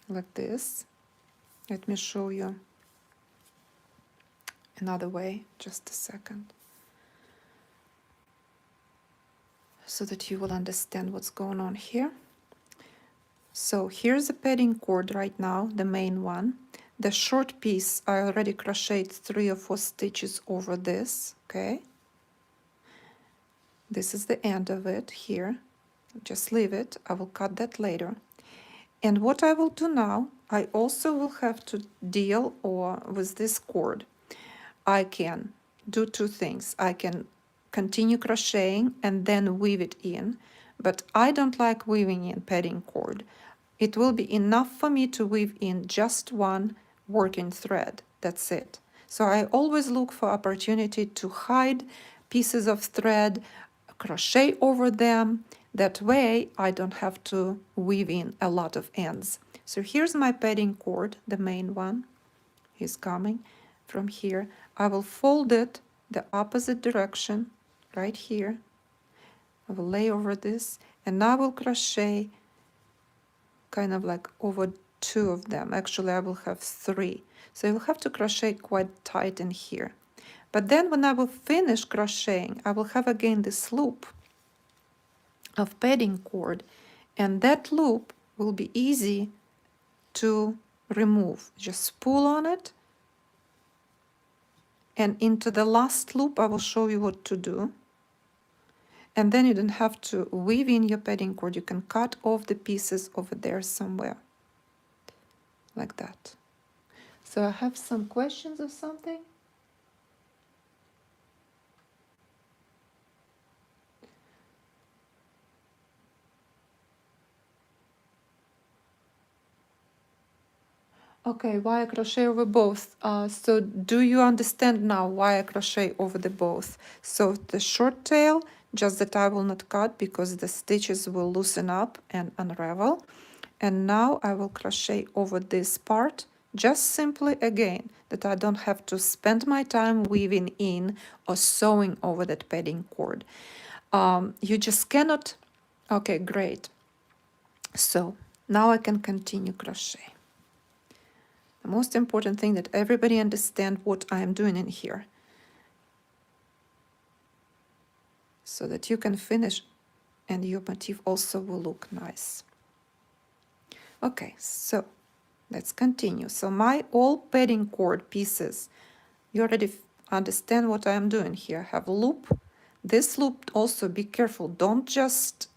like this. Let me show you another way, just a second, so that you will understand what's going on here. So here's the padding cord right now, the main one. The short piece, I already crocheted 3 or 4 stitches over this, okay? This is the end of it here. Just leave it, I will cut that later. And what I will do now, I also will have to deal with this cord. I can do 2 things. I can continue crocheting and then weave it in, but I don't like weaving in padding cord. It will be enough for me to weave in just one working thread. That's it. So I always look for opportunity to hide pieces of thread, crochet over them. That way I don't have to weave in a lot of ends. So here's my padding cord, the main one. He's coming from here. I will fold it the opposite direction, right here. I will lay over this, and I will crochet kind of like over 2 of them. Actually, I will have 3. So you will have to crochet quite tight in here. But then when I will finish crocheting, I will have again this loop of padding cord, and that loop will be easy to remove. Just pull on it, and into the last loop I will show you what to do. And then you don't have to weave in your padding cord. You can cut off the pieces over there somewhere, like that. So I have some questions or something. Okay, why I crochet over both? So do you understand now why I crochet over the both? So the short tail, just that I will not cut because the stitches will loosen up and unravel. And now I will crochet over this part, just simply again, that I don't have to spend my time weaving in or sewing over that padding cord. You just cannot. Okay, great. So now I can continue crochet. The most important thing that everybody understand what I am doing in here, so that you can finish and your motif also will look nice. Okay, so let's continue. So my all padding cord pieces, you already understand what I am doing here. I have loop. This loop also, be careful, don't just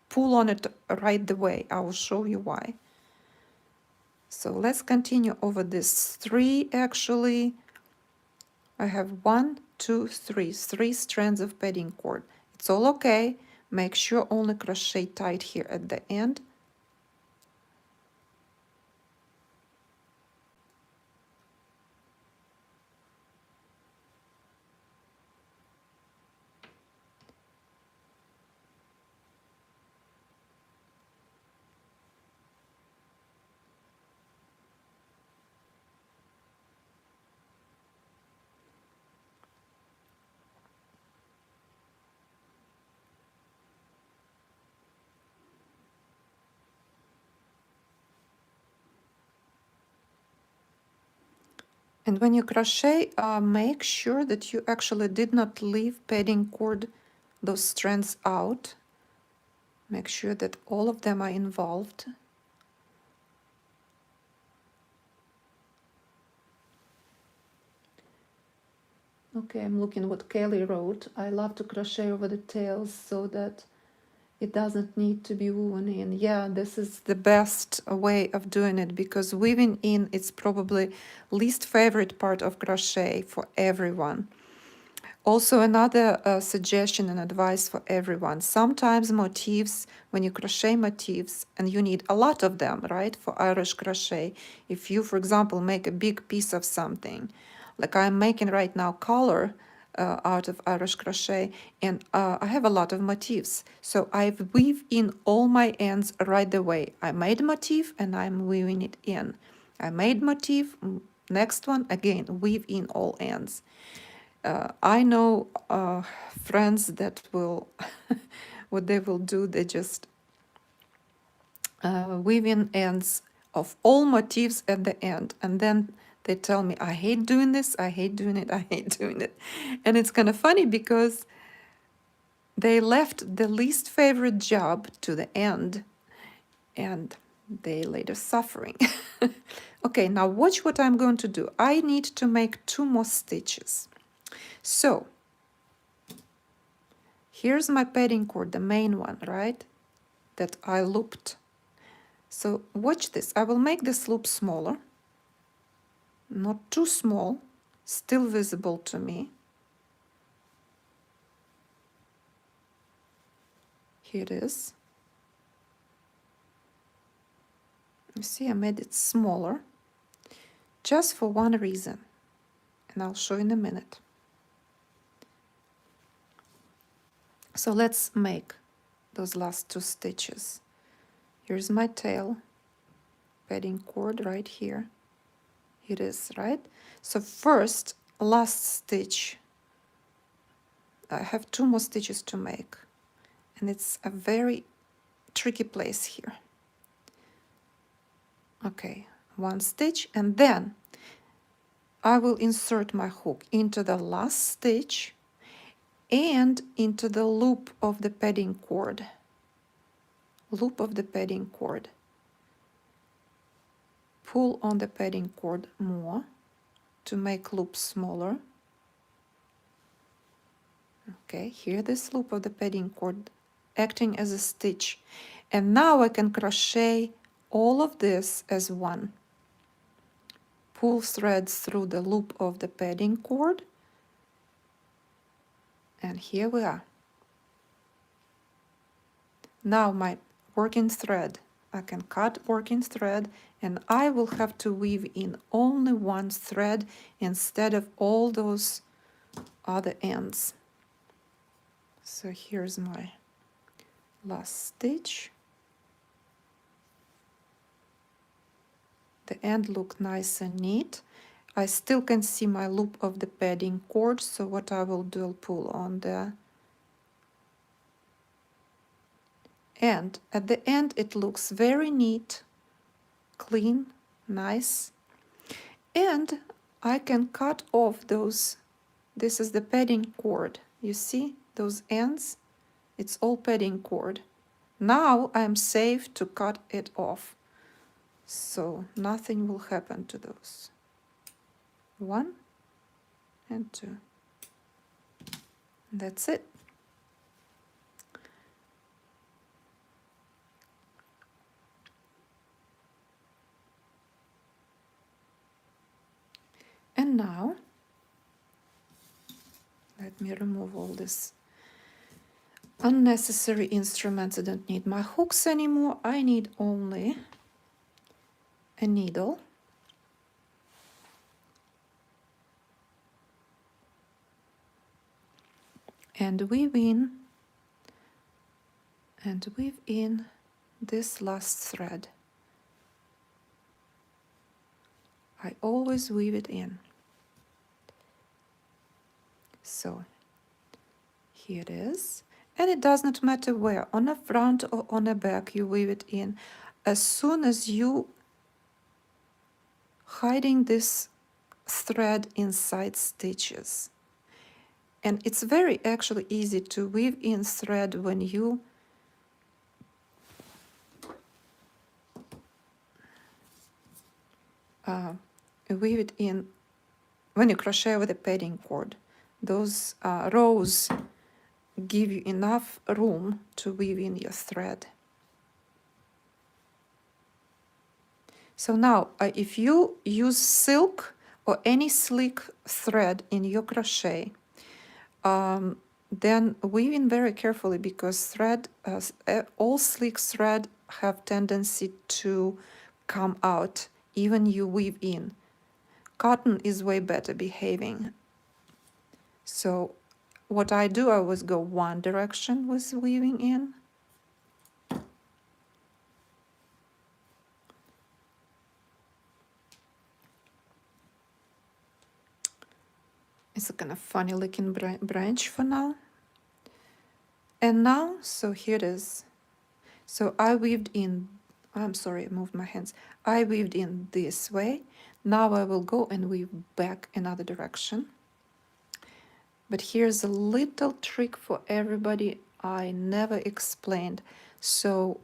pull on it right the way. I will show you why. So let's continue over this 3 actually. I have 1, 2, 3 strands of padding cord. It's all okay. Make sure only crochet tight here at the end. And when you crochet, make sure that you actually did not leave padding cord, those strands out. Make sure that all of them are involved. Okay, I'm looking what Kelly wrote. I love to crochet over the tails so that it doesn't need to be woven in. Yeah, this is the best way of doing it, because weaving in is probably least favorite part of crochet for everyone. Also, another suggestion and advice for everyone. Sometimes motifs, when you crochet motifs, and you need a lot of them, right, for Irish crochet. If you, for example, make a big piece of something, like I'm making right now collar out of Irish crochet, and I have a lot of motifs. So I weave in all my ends right away. I made a motif and I'm weaving it in. I made motif, next one, again, weave in all ends. I know friends that will, what they will do, they just weave in ends of all motifs at the end. And then they tell me, I hate doing this, I hate doing it, I hate doing it. And it's kind of funny because they left the least favorite job to the end and they later suffering. Okay, now watch what I'm going to do. I need to make 2 more stitches. So here's my padding cord, the main one, right? That I looped. So watch this. I will make this loop smaller, not too small, still visible to me. Here it is. You see, I made it smaller just for one reason, and I'll show in a minute. So let's make those last 2 stitches. Here's my tail, padding cord right here. It is, right? So first, last stitch, I have 2 more stitches to make, and it's a very tricky place here. Okay, 1 stitch, and then I will insert my hook into the last stitch and into the loop of the padding cord. Loop of the padding cord. Pull on the padding cord more to make loop smaller. Okay, here this loop of the padding cord acting as a stitch. And now I can crochet all of this as one. Pull threads through the loop of the padding cord. And here we are. Now my working thread, I can cut working thread, and I will have to weave in only 1 thread instead of all those other ends. So here's my last stitch. The end looked nice and neat. I still can see my loop of the padding cord, so what I will do, I'll pull on the end. At the end it looks very neat, clean, nice. And I can cut off those, this is the padding cord. You see those ends? It's all padding cord. Now I'm safe to cut it off. So nothing will happen to those. 1 and 2. That's it. And now, let me remove all this unnecessary instruments. I don't need my hooks anymore. I need only a needle and weave in this last thread. I always weave it in. So here it is, and it does not matter where, on the front or on the back, you weave it in. As soon as you hiding this thread inside stitches. And it's very actually easy to weave in thread when you weave it in when you crochet with a padding cord. Those rows give you enough room to weave in your thread. So now, if you use silk or any sleek thread in your crochet, then weave in very carefully, because thread, all sleek thread have tendency to come out even you weave in. Cotton is way better behaving. So what I do, I always go one direction with weaving in. It's a kind of funny looking branch for now. And now, so here it is. So I weaved in, I'm sorry, I moved my hands. I weaved in this way. Now I will go and weave back another direction. But here's a little trick for everybody I never explained. So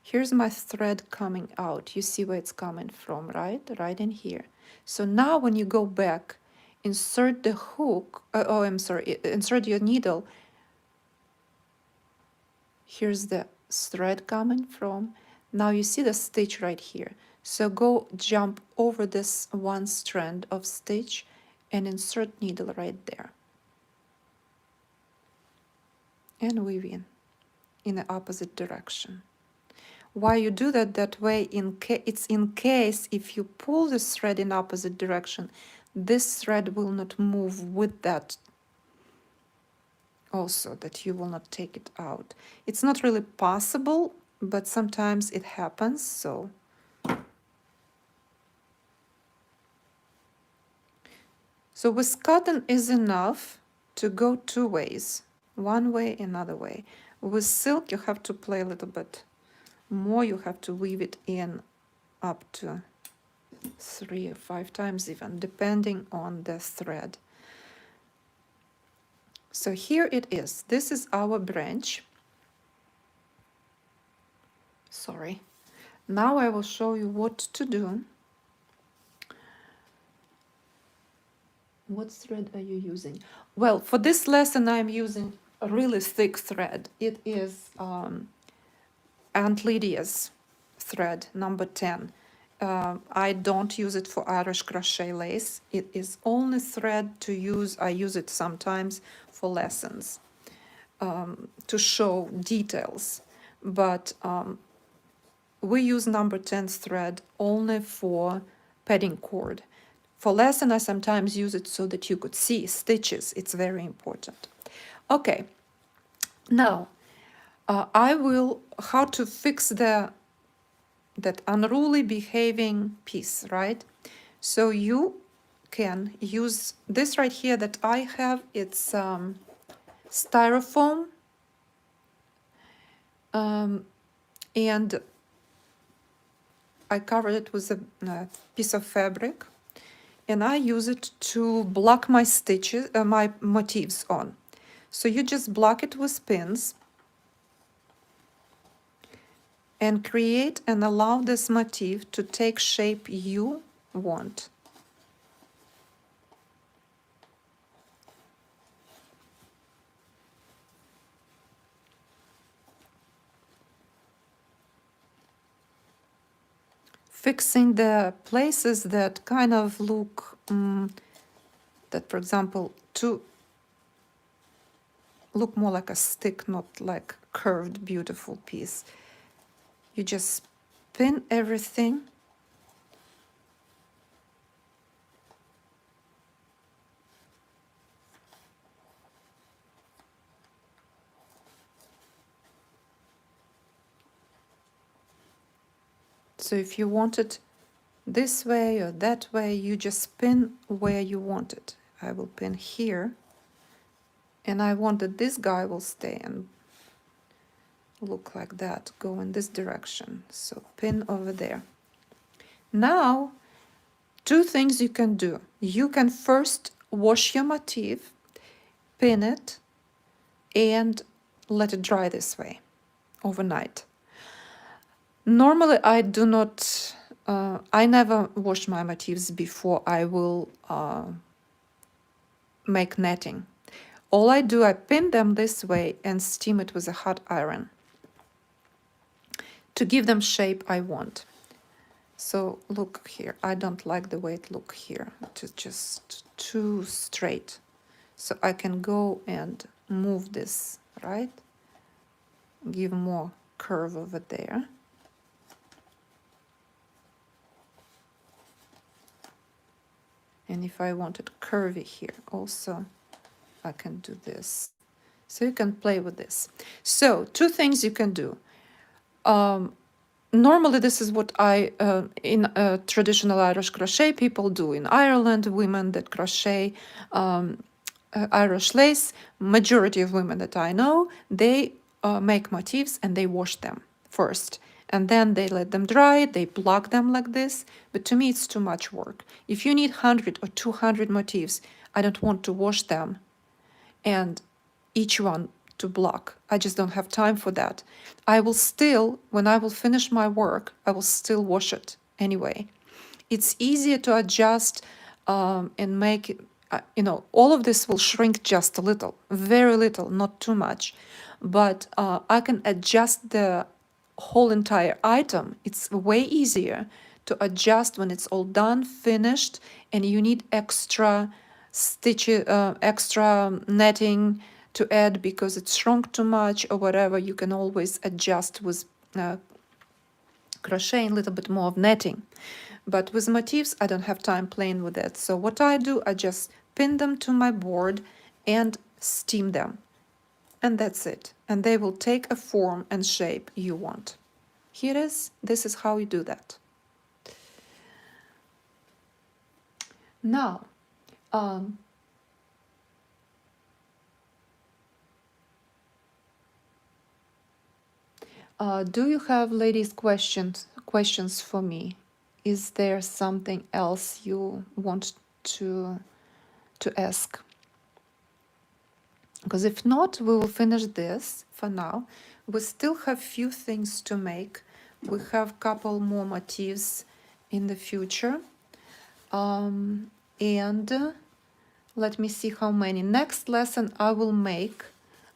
here's my thread coming out. You see where it's coming from, right? Right in here. So now when you go back, insert the hook, insert your needle. Here's the thread coming from. Now you see the stitch right here. So go jump over this one strand of stitch and insert needle right there. And weave in the opposite direction. Why you do that way, it's in case if you pull this thread in opposite direction, this thread will not move with that also, that you will not take it out. It's not really possible, but sometimes it happens, so. So with cotton is enough to go two ways, one way, another way. With silk, you have to play a little bit more. You have to weave it in up to 3 or 5 times even, depending on the thread. So here it is. This is our branch. Sorry. Now I will show you what to do. What thread are you using? Well, for this lesson, I'm using a really thick thread. It is Aunt Lydia's thread, number 10. I don't use it for Irish crochet lace. It is only thread to use. I use it sometimes for lessons to show details. But we use number 10 thread only for padding cord. For lesson, I sometimes use it so that you could see stitches. It's very important. Okay, now I will, how to fix that unruly behaving piece, right? So you can use this right here that I have. It's styrofoam, and I covered it with a piece of fabric, and I use it to block my stitches, my motifs on. So you just block it with pins and create and allow this motif to take shape you want. Fixing the places that kind of look, that for example, to look more like a stick, not like curved, beautiful piece. You just pin everything. So if you want it this way or that way, you just pin where you want it. I will pin here, and I want that this guy will stay and look like that, go in this direction. So pin over there. Now Two things you can do. You can first wash your motif, pin it, and let it dry this way overnight. Normally, I do not, I never wash my motifs before I will make netting. All I do, I pin them this way and steam it with a hot iron to give them shape I want. So look here, I don't like the way it look here. It's just too straight. So I can go and move this, right? Give more curve over there. And if I want it curvy here also, I can do this. So you can play with this. So two things you can do. Normally this is what I, in traditional Irish crochet, people do. In Ireland, women that crochet Irish lace, majority of women that I know, they make motifs and they wash them first. And then they let them dry, they block them like this. But to me, it's too much work. If you need 100 or 200 motifs, I don't want to wash them and each one to block. I just don't have time for that. I will still, when I will finish my work, I will still wash it anyway. It's easier to adjust and make it, all of this will shrink just a little, very little, not too much. But I can adjust the whole entire item. It's way easier to adjust when it's all done, finished, and you need extra stitches, extra netting to add because it shrunk too much or whatever. You can always adjust with crocheting a little bit more of netting. But with motifs, I don't have time playing with it. So what I do, I just pin them to my board and steam them. And that's it. And they will take a form and shape you want. Here it is. This is how you do that. Now, do you have, ladies, questions for me? Is there something else you want to ask? Because if not, we will finish this for now. We still have few things to make. We have couple more motifs in the future. And let me see how many. Next lesson I will make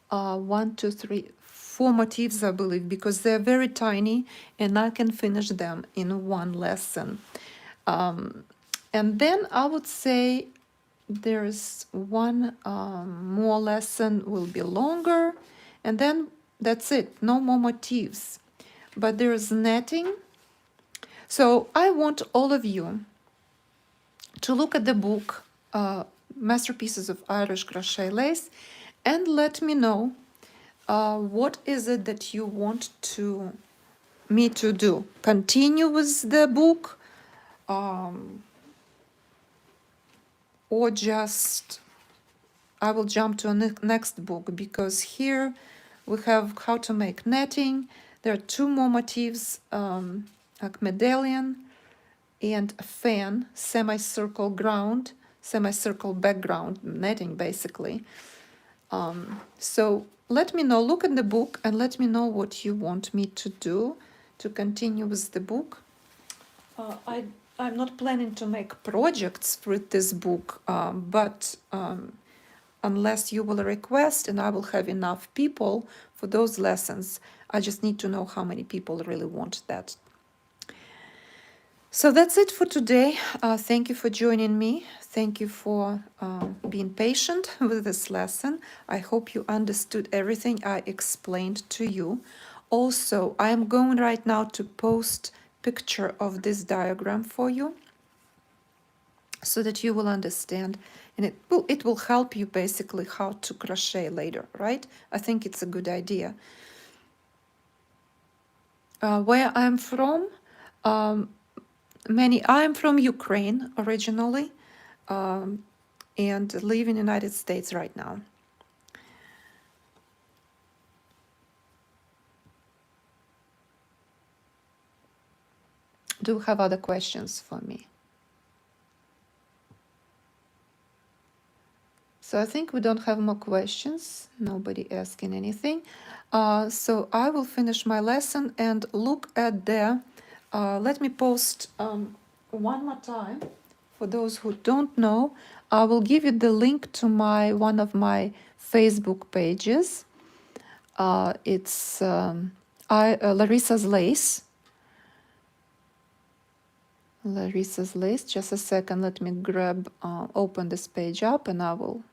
1, 2, 3, 4 motifs, I believe, because they're very tiny and I can finish them in one lesson. And then I would say there's one more lesson will be longer, and then that's it, no more motifs. But there's netting. So I want all of you to look at the book Masterpieces of Irish Crochet Lace and let me know what is it that you want me to do. Continue with the book or just I will jump to a next book, because here we have how to make netting. There are 2 more motifs, like medallion and a fan, semicircle background netting basically. So let me know, look at the book and let me know what you want me to do to continue with the book. I'm not planning to make projects with this book, but unless you will request and I will have enough people for those lessons, I just need to know how many people really want that. So that's it for today. Thank you for joining me. Thank you for being patient with this lesson. I hope you understood everything I explained to you. Also, I am going right now to post picture of this diagram for you so that you will understand, and it will help you basically how to crochet later, right? I think it's a good idea. Where I'm from, I'm from Ukraine originally, and live in the United States right now. Do you have other questions for me? So I think we don't have more questions. Nobody asking anything. So I will finish my lesson and look at the. Let me post one more time for those who don't know. I will give you the link to my one of my Facebook pages. It's Larissa's Lace. Larissa's Lace. Just a second. Let me grab, open this page up, and I will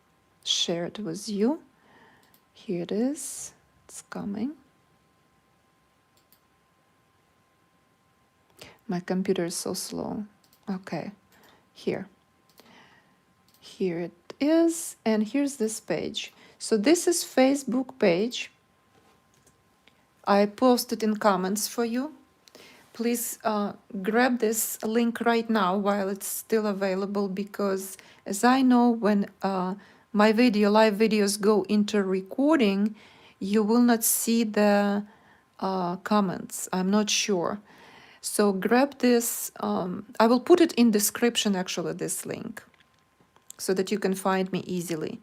share it with you. Here it is. It's coming. My computer is so slow. Okay, here. Here it is, and here's this page. So this is Facebook page. I posted in comments for you. Please grab this link right now while it's still available, because as I know, when my live videos go into recording, you will not see the comments. I'm not sure. So grab this. I will put it in description, actually, this link, so that you can find me easily.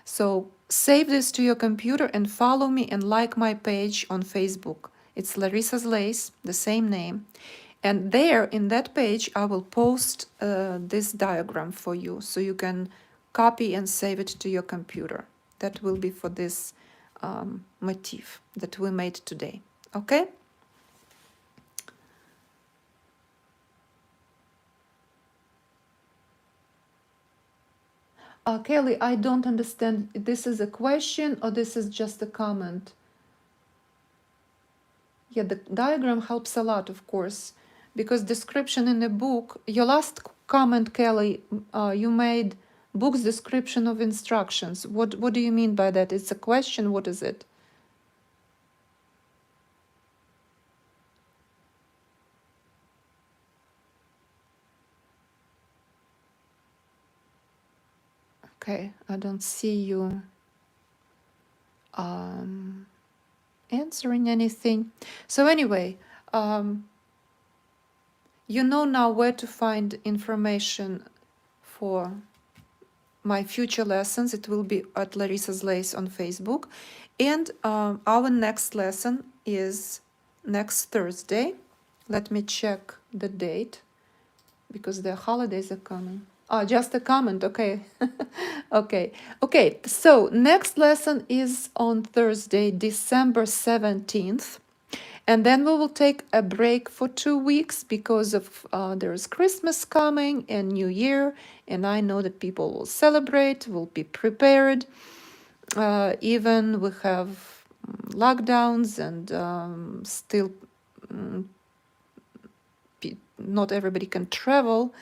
So save this to your computer and follow me and like my page on Facebook. It's Larissa's Lace, the same name. And there in that page, I will post this diagram for you, so you can copy and save it to your computer. That will be for this motif that we made today. Okay? Kelly, I don't understand. This is a question or this is just a comment? Yeah, the diagram helps a lot, of course, because description in the book, your last comment, Kelly, you made book's description of instructions. What do you mean by that? It's a question. What is it? Okay, I don't see you answering anything. So anyway, you know now where to find information for my future lessons. It will be at Larissa's Lace on Facebook. And our next lesson is next Thursday. Let me check the date, because the holidays are coming. Oh, just a comment. Okay. Okay. So next lesson is on Thursday, December 17th. And then we will take a break for 2 weeks because of there's Christmas coming and New Year. And I know that people will celebrate, will be prepared. Even we have lockdowns and still not everybody can travel.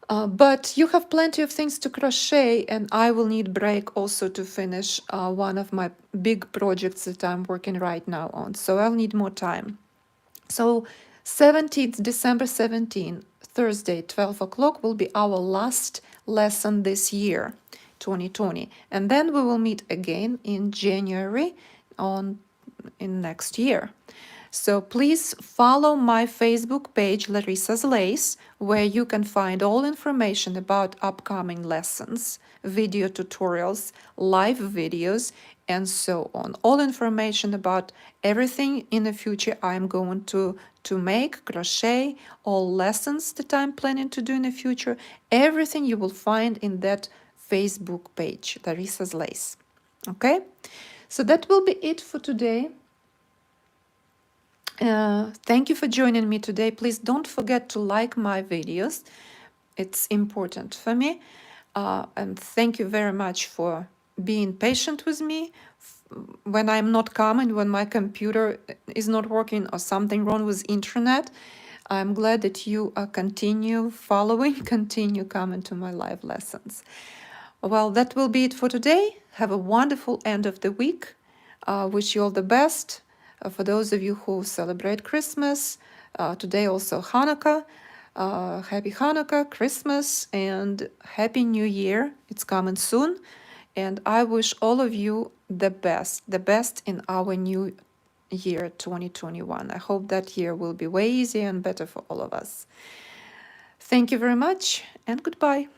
But you have plenty of things to crochet, and I will need break also to finish one of my big projects that I'm working right now on. So I'll need more time. So 17th, December 17th, Thursday, 12 o'clock will be our last lesson this year, 2020. And then we will meet again in January in next year. So please follow my Facebook page, Larissa's Lace, where you can find all information about upcoming lessons, video tutorials, live videos, and so on. All information about everything in the future I'm going to make, crochet, all lessons that I'm planning to do in the future, everything you will find in that Facebook page, Larissa's Lace. Okay? So that will be it for today. Thank you for joining me today. Please don't forget to like my videos. It's important for me. And thank you very much for being patient with me when I'm not coming, when my computer is not working or something wrong with internet. I'm glad that you continue following, continue coming to my live lessons. Well, that will be it for today. Have a wonderful end of the week. Wish you all the best. For those of you who celebrate Christmas, today also Hanukkah, Happy Hanukkah, Christmas, and Happy New Year. It's coming soon. And I wish all of you the best in our new year, 2021. I hope that year will be way easier and better for all of us. Thank you very much, and goodbye.